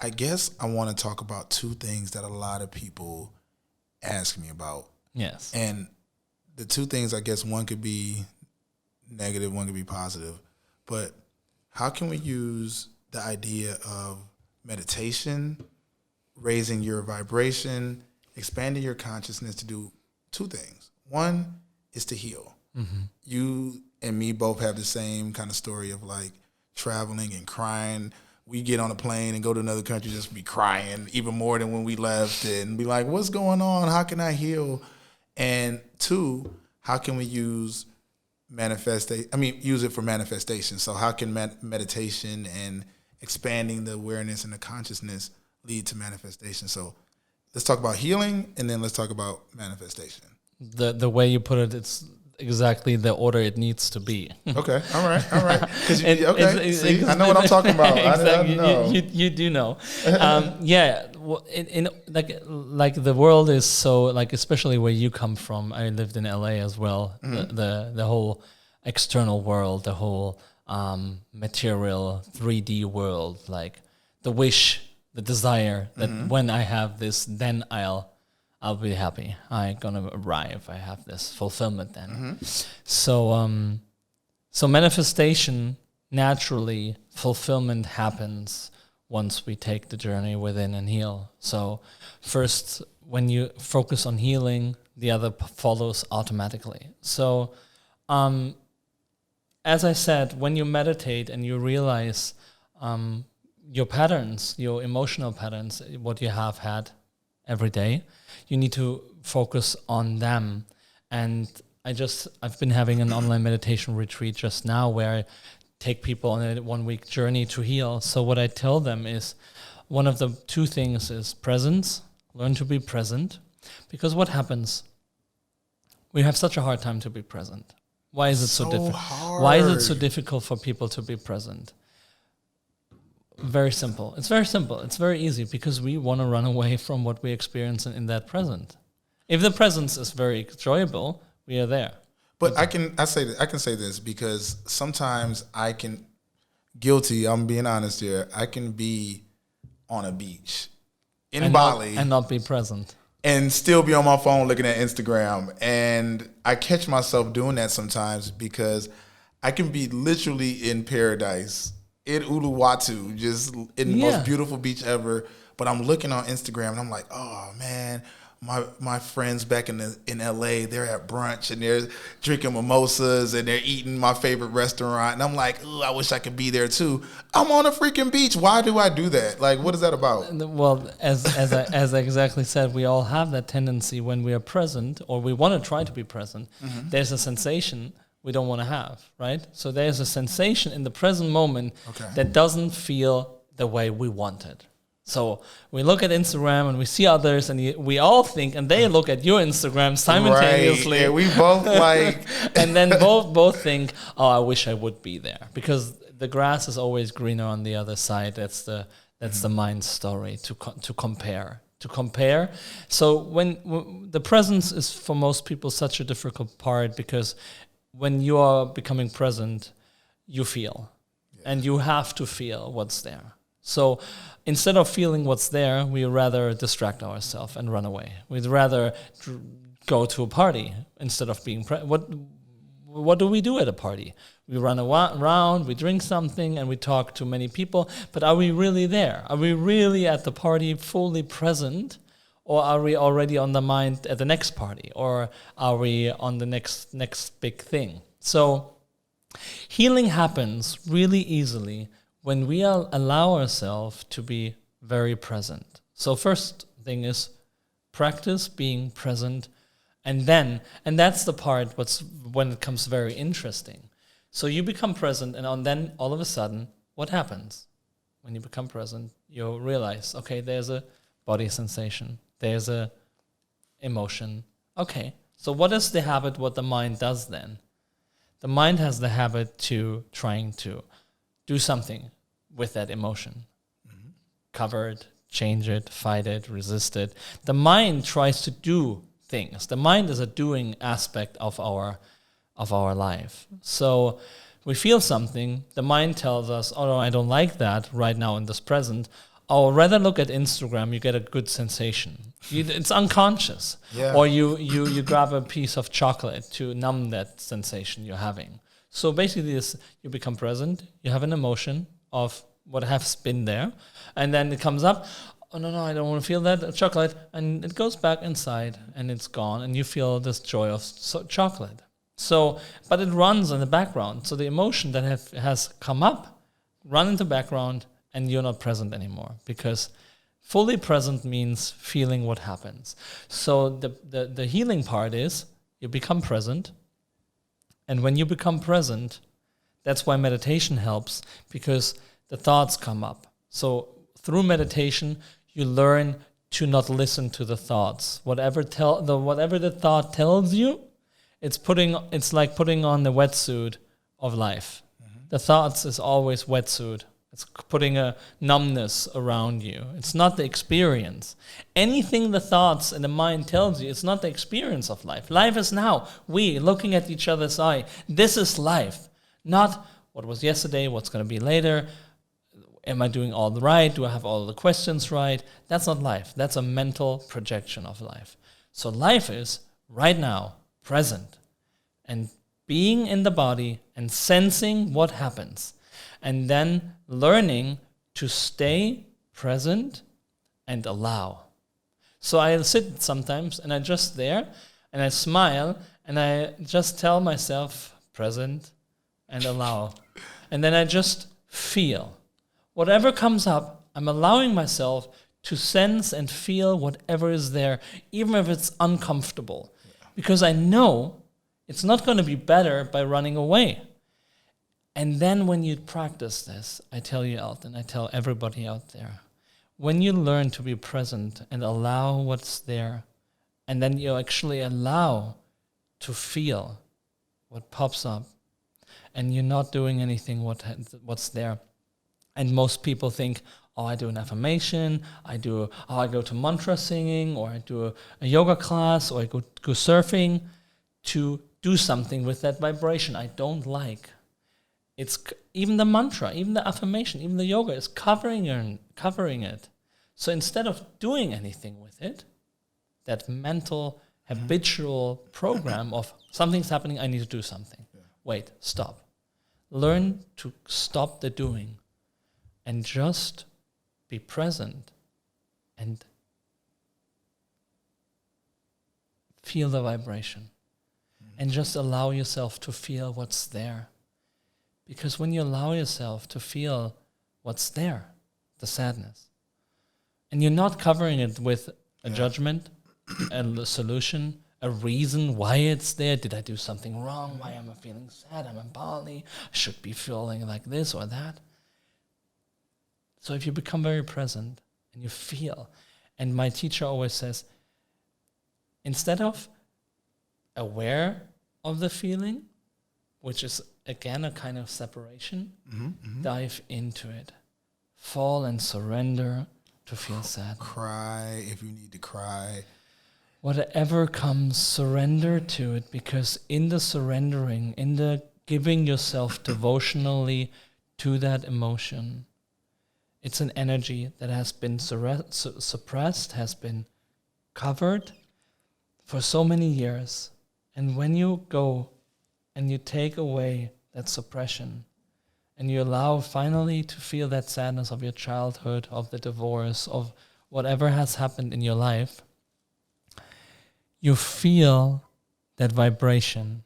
[SPEAKER 1] I guess I want to talk about two things that a lot of people ask me about.
[SPEAKER 2] Yes.
[SPEAKER 1] And the two things, I guess, one could be negative, one could be positive. But how can we use the idea of meditation, raising your vibration, expanding your consciousness to do two things? One is to heal. Mm-hmm. You and me both have the same kind of story of like traveling and crying. We get on a plane and go to another country, just be crying even more than when we left, and be like, what's going on? How can I heal? And two, how can we use use it for manifestation? So how can meditation and expanding the awareness and the consciousness lead to manifestation? So let's talk about healing, and then let's talk about manifestation.
[SPEAKER 2] The way you put it, it's exactly the order it needs to be.
[SPEAKER 1] Okay, all right. See, I know what I'm talking about.
[SPEAKER 2] Exactly.
[SPEAKER 1] I know.
[SPEAKER 2] You do know. Yeah, in like the world is so, like, especially where you come from. I lived in LA as well. Mm-hmm. The whole external world, the whole material 3D world, like the wish, the desire that when I have this, then I'll be happy. I'm gonna arrive. I have this fulfillment then. Mm-hmm. So manifestation, naturally, fulfillment happens once we take the journey within and heal. So first, when you focus on healing, the other follows automatically. So as I said, when you meditate and you realize your patterns, your emotional patterns, what you have had every day, you need to focus on them. And I've been having an online meditation retreat just now where I take people on a 1 week journey to heal. So what I tell them is, one of the two things is presence. Learn to be present. Because what happens? We have such a hard time to be present. Why is it so difficult? Why is it so difficult for people to be present? Very simple. It's very simple. It's very easy, because we want to run away from what we experience in that present. If the presence is very enjoyable, we are there.
[SPEAKER 1] But I can say this because sometimes guilty, I'm being honest here, I can be on a beach in Bali
[SPEAKER 2] and not be present.
[SPEAKER 1] And still be on my phone looking at Instagram. And I catch myself doing that sometimes because I can be literally in paradise, in Uluwatu, just in the most beautiful beach ever. But I'm looking on Instagram and I'm like, oh man, my friends back in LA, they're at brunch and they're drinking mimosas and they're eating my favorite restaurant. And I'm like, I wish I could be there too. I'm on a freaking beach. Why do I do that? Like, what is that about?
[SPEAKER 2] Well, as I exactly said, we all have that tendency when we are present, or we want to try to be present. Mm-hmm. There's a sensation we don't want to have, right? So there's a sensation in the present moment that doesn't feel the way we want it. So we look at Instagram and we see others, and we all think, and they look at your Instagram simultaneously.
[SPEAKER 1] Right. Yeah, we both like,
[SPEAKER 2] and then both think, oh, I wish I would be there, because the grass is always greener on the other side. That's the mind story, to compare. So when the presence is for most people such a difficult part, because when you are becoming present, you feel, and you have to feel what's there. So instead of feeling what's there, we rather distract ourselves and run away. We'd rather go to a party instead of being what do we do at a party? We run around, we drink something, and we talk to many people. But are we really there? Are we really at the party fully present? Or are we already on the mind at the next party? Or are we on the next big thing? So healing happens really easily when we allow ourselves to be very present. So first thing is practice being present, and that's the part when it comes very interesting. So you become present, and then all of a sudden, what happens? When you become present, you realize, okay, there's a body sensation, there's a emotion. Okay, so what is the habit, what the mind does then? The mind has the habit to trying to do something with that emotion. Mm-hmm. Cover it, change it, fight it, resist it. The mind tries to do things. The mind is a doing aspect of our life. So we feel something, the mind tells us, oh no, I don't like that right now in this present. Or rather look at Instagram, you get a good sensation. It's unconscious.
[SPEAKER 1] Yeah.
[SPEAKER 2] Or you grab a piece of chocolate to numb that sensation you're having. So basically you become present, you have an emotion of what has been there, and then it comes up, oh no, I don't want to feel that chocolate, and it goes back inside and it's gone, and you feel this joy of chocolate. So, but it runs in the background. So the emotion that has come up, run into background, and you're not present anymore, because fully present means feeling what happens. So the healing part is you become present, and when you become present, that's why meditation helps, because the thoughts come up. So through meditation, you learn to not listen to the thoughts. Whatever the thought tells you, it's like putting on the wetsuit of life. Mm-hmm. The thoughts is always wetsuit. It's putting a numbness around you. It's not the experience. Anything the thoughts and the mind tells you, it's not the experience of life. Life is now. We looking at each other's eye. This is life. Not what was yesterday, what's going to be later. Am I doing all right? Do I have all the questions right? That's not life. That's a mental projection of life. So life is right now, present, and being in the body and sensing what happens. And then learning to stay present and allow. So I sit sometimes and I just there and I smile and I just tell myself present and allow. And then I just feel. Whatever comes up, I'm allowing myself to sense and feel whatever is there, even if it's uncomfortable. Yeah. Because I know it's not going to be better by running away. And then when you practice this, I tell you, Elton, I tell everybody out there, when you learn to be present and allow what's there, and then you actually allow to feel what pops up, and you're not doing anything what's there. And most people think, oh, I do an affirmation, I go to mantra singing, or I do a yoga class, or I go surfing to do something with that vibration I don't like. It's even the mantra, even the affirmation, even the yoga is covering it. So instead of doing anything with it, that mental, habitual program of something's happening, I need to do something. Yeah. Wait, stop. Learn to stop the doing and just be present and feel the vibration. And just allow yourself to feel what's there. Because when you allow yourself to feel what's there, the sadness, and you're not covering it with a judgment, a solution, a reason why it's there. Did I do something wrong? Why am I feeling sad? I'm in Bali. I should be feeling like this or that. So if you become very present and you feel, and my teacher always says, instead of aware of the feeling, which is again a kind of separation, dive into it. Fall and surrender to feel sad.
[SPEAKER 1] Cry if you need to cry.
[SPEAKER 2] Whatever comes, surrender to it, because in the surrendering, in the giving yourself devotionally to that emotion, it's an energy that has been suppressed, has been covered for so many years. And when you go and you take away that suppression, and you allow finally to feel that sadness of your childhood, of the divorce, of whatever has happened in your life, you feel that vibration,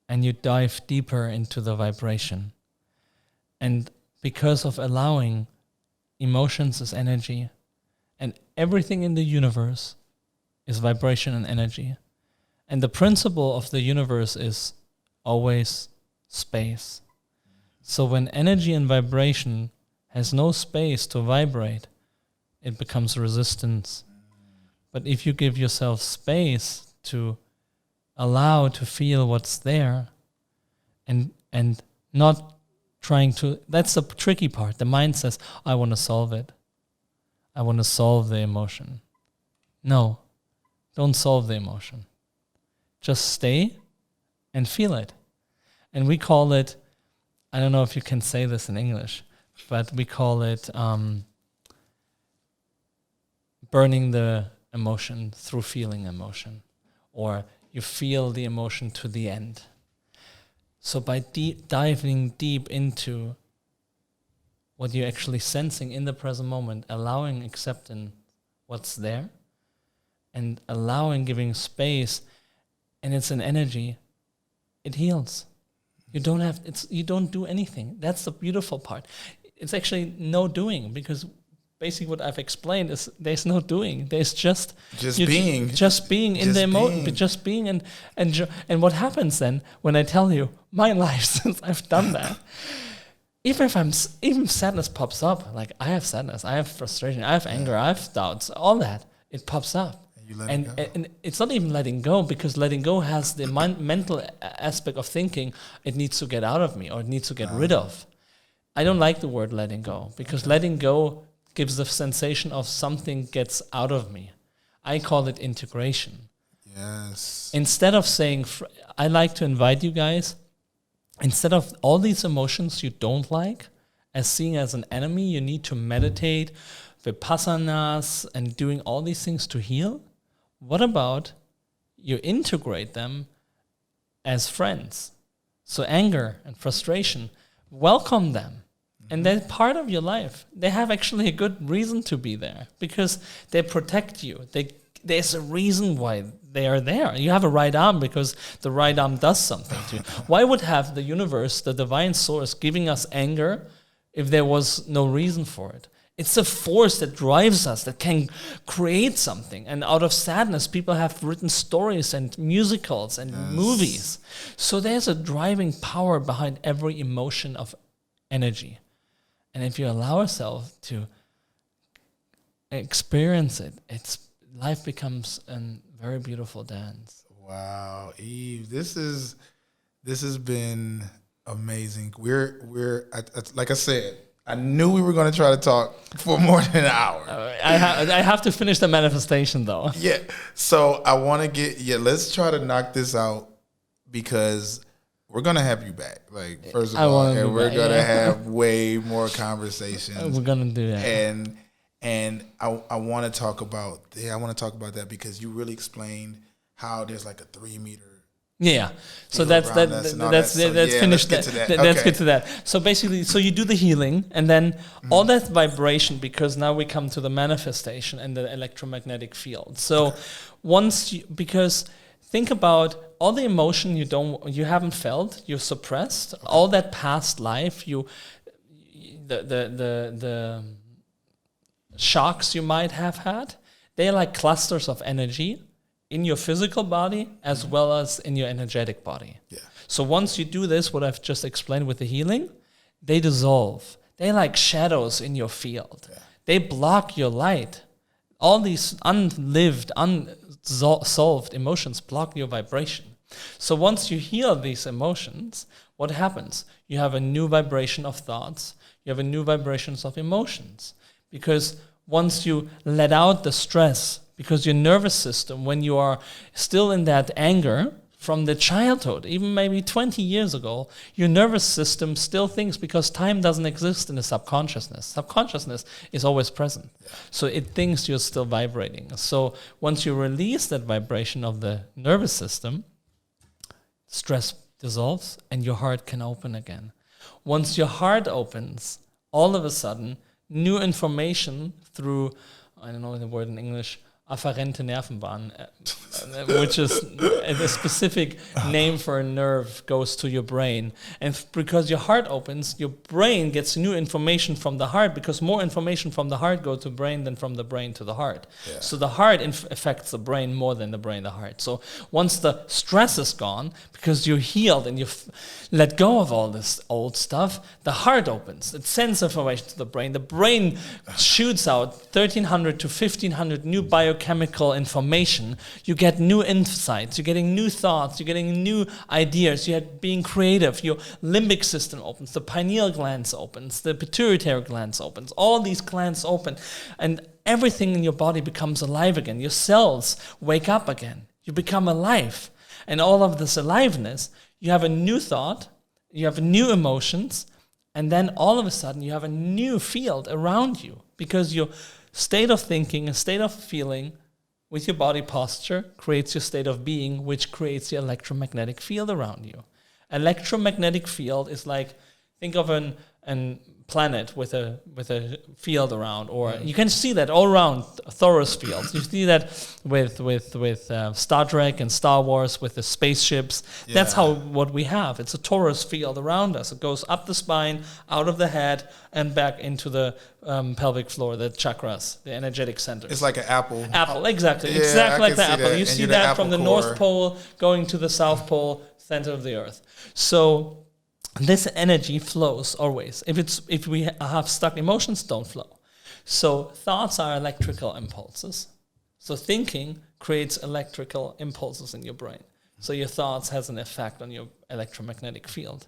[SPEAKER 2] and you dive deeper into the vibration. And because of allowing, emotions is energy, and everything in the universe is vibration and energy. And the principle of the universe is always space. So when energy and vibration has no space to vibrate, it becomes resistance. But if you give yourself space to allow to feel what's there, and not trying to, that's the tricky part. The mind says, I want to solve it. I want to solve the emotion. No, don't solve the emotion. Just stay and feel it. And we call it, I don't know if you can say this in English, but we call it burning the emotion through feeling emotion, or you feel the emotion to the end. So by diving deep into what you're actually sensing in the present moment, allowing, accepting what's there, and allowing, giving space, and it's an energy, it heals. You don't do anything. That's the beautiful part. It's actually no doing, because basically what I've explained is there's no doing. There's just
[SPEAKER 1] being.
[SPEAKER 2] Just being in the emotion, just being, and what happens then when I tell you my life since I've done that. Even sadness pops up. Like, I have sadness, I have frustration, I have anger, I have doubts, all that, it pops up. And it's not even letting go, because letting go has the mental aspect of thinking it needs to get out of me, or it needs to get rid of. I don't like the word letting go, because letting go gives the sensation of something gets out of me. I call it integration.
[SPEAKER 1] Yes.
[SPEAKER 2] Instead of saying, I like to invite you guys, instead of all these emotions you don't like as seeing as an enemy, you need to meditate, vipassanas, and doing all these things to heal. What about you integrate them as friends? So anger and frustration, welcome them. And they're part of your life. They have actually a good reason to be there, because they protect you. There's a reason why they are there. You have a right arm because the right arm does something to you. Why would have the universe, the divine source, giving us anger if there was no reason for it? It's a force that drives us, that can create something. And out of sadness, people have written stories and musicals and movies. So there's a driving power behind every emotion of energy. And if you allow yourself to experience it, life becomes a very beautiful dance.
[SPEAKER 1] Wow, Yves, this has been amazing. We're like I said, I knew we were going to try to talk for more than an hour.
[SPEAKER 2] I have to finish the manifestation though.
[SPEAKER 1] Yeah, so I want to let's try to knock this out, because we're going to have you back. Like, first of all, and we're going to have way more conversations.
[SPEAKER 2] We're going to do that.
[SPEAKER 1] And I want to talk about that, because you really explained how there's like a 3 meter.
[SPEAKER 2] Yeah. So let's finish that. Let's get to that. So basically, you do the healing, and then all that vibration, because now we come to the manifestation and the electromagnetic field. So because think about all the emotion you haven't felt, you've suppressed, all that past life, the shocks you might have had, they're like clusters of energy in your physical body as well as in your energetic body.
[SPEAKER 1] Yeah.
[SPEAKER 2] So once you do this, what I've just explained with the healing, they dissolve. They're like shadows in your field. Yeah. They block your light. All these unlived, unsolved emotions block your vibration. So once you heal these emotions, what happens? You have a new vibration of thoughts. You have a new vibrations of emotions. Because once you let out the stress, because your nervous system, when you are still in that anger from the childhood, even maybe 20 years ago, your nervous system still thinks, because time doesn't exist in the subconsciousness. Subconsciousness is always present. Yeah. So it thinks you're still vibrating. So once you release that vibration of the nervous system, stress dissolves and your heart can open again. Once your heart opens, all of a sudden, new information through, I don't know the word in English, afferente Nervenbahn, which is a specific name for a nerve, goes to your brain. And because your heart opens, your brain gets new information from the heart, because more information from the heart go to brain than from the brain to the heart. Yeah. So the heart affects the brain more than the brain the heart. So once the stress is gone, because you're healed and you've let go of all this old stuff, the heart opens. It sends information to the brain. The brain shoots out 1,300 to 1,500 new biochemical information. You get new insights. You're getting new thoughts. You're getting new ideas. You're being creative. Your limbic system opens. The pineal glands opens. The pituitary glands opens. All these glands open. And everything in your body becomes alive again. Your cells wake up again. You become alive. And all of this aliveness, you have a new thought, you have new emotions, And then all of a sudden you have a new field around you because your state of thinking, a state of feeling with your body posture creates your state of being, which creates the electromagnetic field around you. Electromagnetic field is like, think of an planet with a field around, or you can see that all around torus fields. You see that with Star Trek and Star Wars with the spaceships. Yeah. That's what we have. It's a torus field around us. It goes up the spine, out of the head, and back into the pelvic floor, the chakras, the energetic centers.
[SPEAKER 1] It's like an apple.
[SPEAKER 2] Apple, exactly. Yeah, exactly like the apple. That. You see that from the North Pole going to the South Pole, center of the Earth. So this energy flows always. If we have stuck emotions, don't flow. So thoughts are electrical impulses. So thinking creates electrical impulses in your brain. So your thoughts has an effect on your electromagnetic field.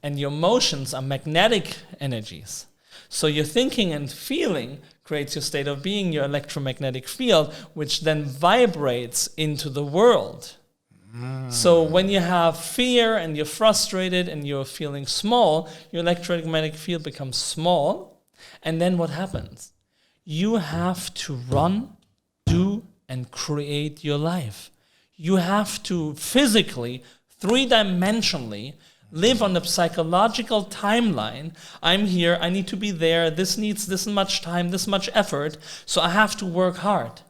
[SPEAKER 2] And your emotions are magnetic energies. So your thinking and feeling creates your state of being, your electromagnetic field, which then vibrates into the world. So when you have fear and you're frustrated and you're feeling small, your electromagnetic field becomes small. And then what happens? You have to run, do, and create your life. You have to physically, three-dimensionally, live on the psychological timeline. I'm here, I need to be there, this needs this much time, this much effort, so I have to work hard.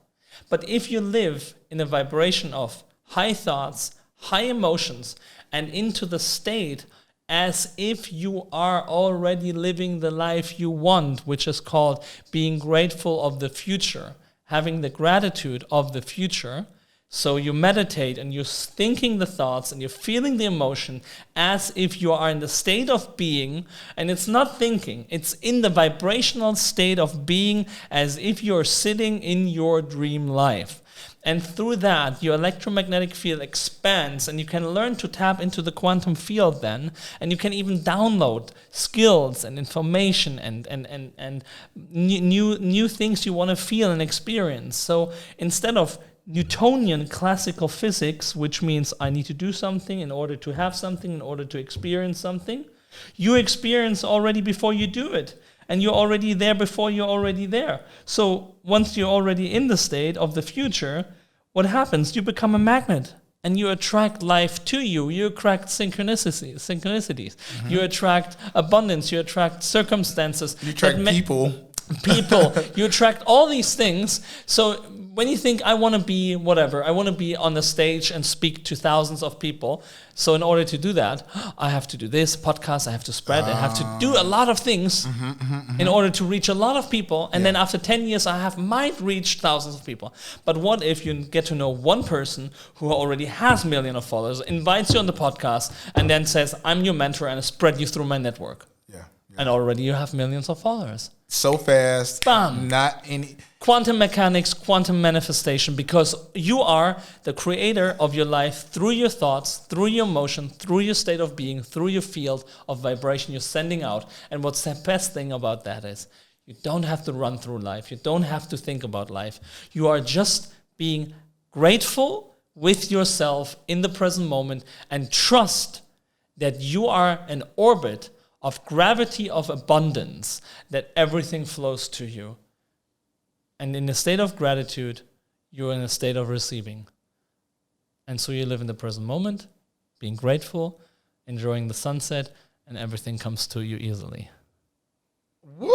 [SPEAKER 2] But if you live in a vibration of high thoughts, high emotions, and into the state as if you are already living the life you want, which is called being grateful of the future, having the gratitude of the future. So you meditate and you're thinking the thoughts and you're feeling the emotion as if you are in the state of being, and it's not thinking, it's in the vibrational state of being as if you're sitting in your dream life. And through that, your electromagnetic field expands, and you can learn to tap into the quantum field then, and you can even download skills and information and new things you want to feel and experience. So instead of Newtonian classical physics, which means I need to do something in order to have something, in order to experience something, you experience already before you do it. And you're already there before you're already there. So once you're already in the state of the future, what happens? You become a magnet and you attract life to you. You attract synchronicities. Mm-hmm. You attract abundance. You attract circumstances.
[SPEAKER 1] You attract people.
[SPEAKER 2] You attract all these things. So when you think, I want to be whatever, I want to be on the stage and speak to thousands of people. So in order to do that, I have to do this podcast, I have to spread, I have to do a lot of things in order to reach a lot of people. And then after 10 years, might reach thousands of people. But what if you get to know one person who already has millions of followers, invites you on the podcast, and then says, I'm your mentor and I spread you through my network. Yeah. And already you have millions of followers.
[SPEAKER 1] So fast.
[SPEAKER 2] Bam.
[SPEAKER 1] Not any...
[SPEAKER 2] Quantum mechanics, quantum manifestation, because you are the creator of your life through your thoughts, through your emotion, through your state of being, through your field of vibration you're sending out. And what's the best thing about that is you don't have to run through life. You don't have to think about life. You are just being grateful with yourself in the present moment and trust that you are an orbit of gravity of abundance, that everything flows to you. And in a state of gratitude, you're in a state of receiving. And so you live in the present moment, being grateful, enjoying the sunset, and everything comes to you easily.
[SPEAKER 1] Woo!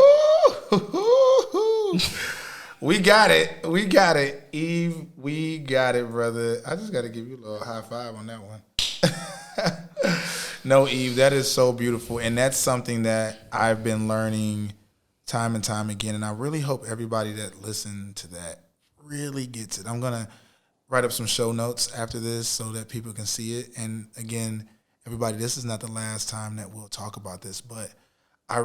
[SPEAKER 1] We got it. We got it. Yves, we got it, brother. I just got to give you a little high five on that one. No, Yves, that is so beautiful. And that's something that I've been learning time and time again, and I really hope everybody that listened to that really gets it. I'm going to write up some show notes after this so that people can see it. And again, everybody, this is not the last time that we'll talk about this, but I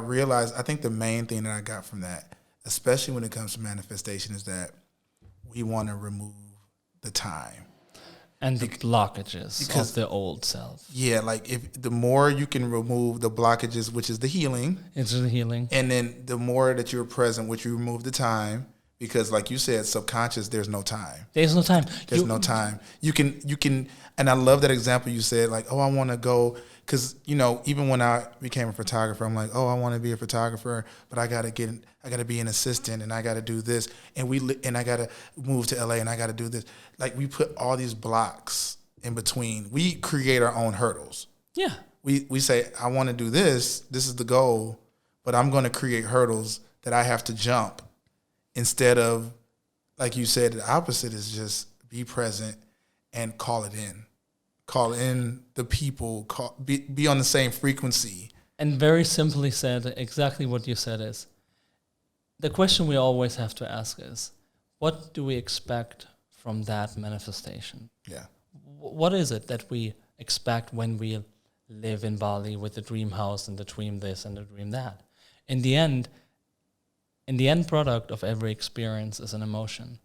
[SPEAKER 1] think the main thing that I got from that, especially when it comes to manifestation, is that we want to remove the time.
[SPEAKER 2] And the blockages of the old self.
[SPEAKER 1] Yeah, like if the more you can remove the blockages, which is the healing.
[SPEAKER 2] It's the healing.
[SPEAKER 1] And then the more that you're present, which you remove the time, because like you said, subconscious, there's no time.
[SPEAKER 2] There's no time.
[SPEAKER 1] There's no time. You can, and I love that example you said, like, oh, I want to go because, you know, even when I became a photographer, I'm like, oh, I want to be a photographer, but I got to be an assistant, and I got to do this, and I got to move to LA, and I got to do this. Like, we put all these blocks in between. We create our own hurdles.
[SPEAKER 2] Yeah.
[SPEAKER 1] We say, I want to do this. This is the goal, but I'm going to create hurdles that I have to jump instead of, like you said, the opposite is just be present and call it in. Call in the people, be on the same frequency.
[SPEAKER 2] And very simply said, exactly what you said is, the question we always have to ask is, what do we expect from that manifestation?
[SPEAKER 1] Yeah.
[SPEAKER 2] What is it that we expect when we live in Bali with the dream house and the dream this and the dream that? In the end product of every experience is an emotion.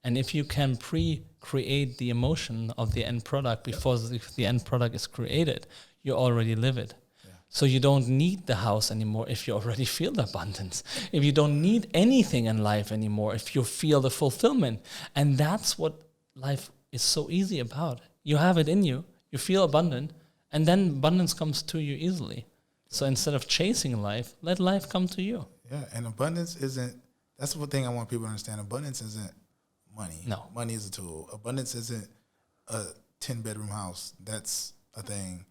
[SPEAKER 2] And if you can pre-create the emotion of the end product before the end product is created, you already live it. Yeah. So you don't need the house anymore if you already feel the abundance. If you don't need anything in life anymore, if you feel the fulfillment. And that's what life is so easy about. You have it in you, you feel abundant, and then abundance comes to you easily. So instead of chasing life, let life come to you.
[SPEAKER 1] Yeah, and abundance isn't, that's the thing I want people to understand. Abundance isn't money.
[SPEAKER 2] No.
[SPEAKER 1] Money is a tool. Abundance isn't a 10-bedroom house. That's a thing.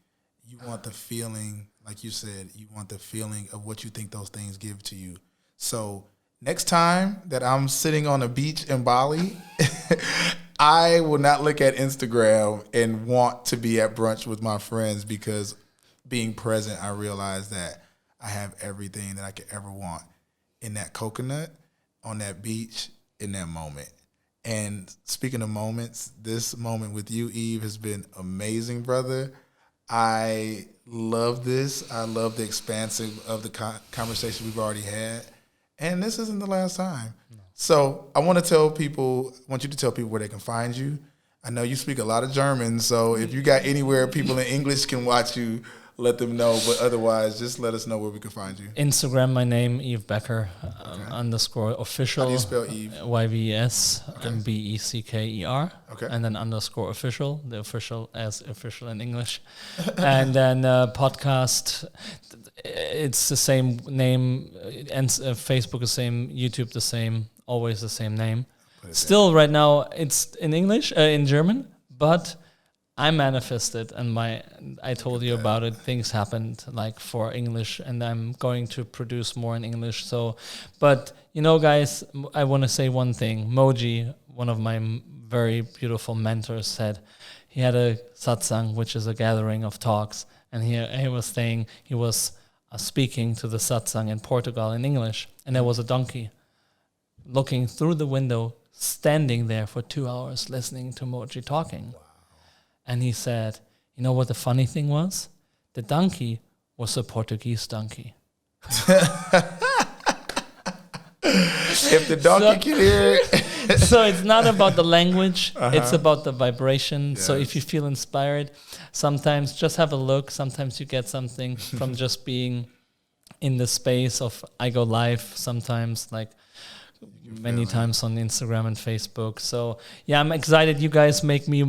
[SPEAKER 1] You want the feeling, like you said, you want the feeling of what you think those things give to you. So next time that I'm sitting on a beach in Bali, I will not look at Instagram and want to be at brunch with my friends, because being present, I realize that I have everything that I could ever want in that coconut, on that beach, in that moment. And speaking of moments, this moment with you, Yves, has been amazing, brother. I love this. I love the expansive of the conversation we've already had. And this isn't the last time. No. So I want you to tell people where they can find you. I know you speak a lot of German, so if you got anywhere people in English can watch you, let them know. But otherwise, just let us know where we can find you.
[SPEAKER 2] Instagram, my name, Yves Becker, _official.
[SPEAKER 1] How do you spell Yves?
[SPEAKER 2] YVS, BECKER.
[SPEAKER 1] Okay.
[SPEAKER 2] And then _official, the official as official in English. And then podcast, it's the same name, and Facebook the same, YouTube the same, always the same name. Still, right now, it's in English, in German, but I manifested, and I told you about it. Things happened like for English, and I'm going to produce more in English. So, but you know, guys, I want to say one thing. Moji, one of my very beautiful mentors, said he had a satsang, which is a gathering of talks, and he was saying he was speaking to the satsang in Portugal in English, and there was a donkey looking through the window, standing there for 2 hours listening to Moji talking. Wow. And he said, you know what the funny thing was? The donkey was a Portuguese donkey.
[SPEAKER 1] If the donkey can hear it.
[SPEAKER 2] So it's not about the language, it's about the vibration. Yes. So if you feel inspired, sometimes just have a look. Sometimes you get something from just being in the space of, I go live sometimes, like many times on Instagram and Facebook. So yeah, I'm excited. You guys make me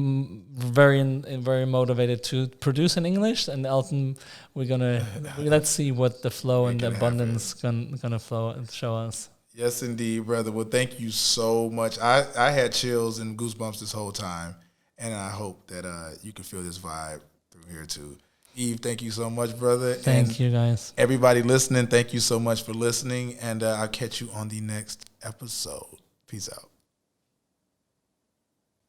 [SPEAKER 2] very motivated to produce in English. And Elton, let's see what the flow and the abundance gonna flow and show us.
[SPEAKER 1] Yes, indeed, brother. Well, thank you so much. I had chills and goosebumps this whole time, and I hope that you can feel this vibe through here too. Yves, thank you so much, brother.
[SPEAKER 2] Thank you, guys.
[SPEAKER 1] Everybody listening, thank you so much for listening, and I'll catch you on the next episode. Peace out.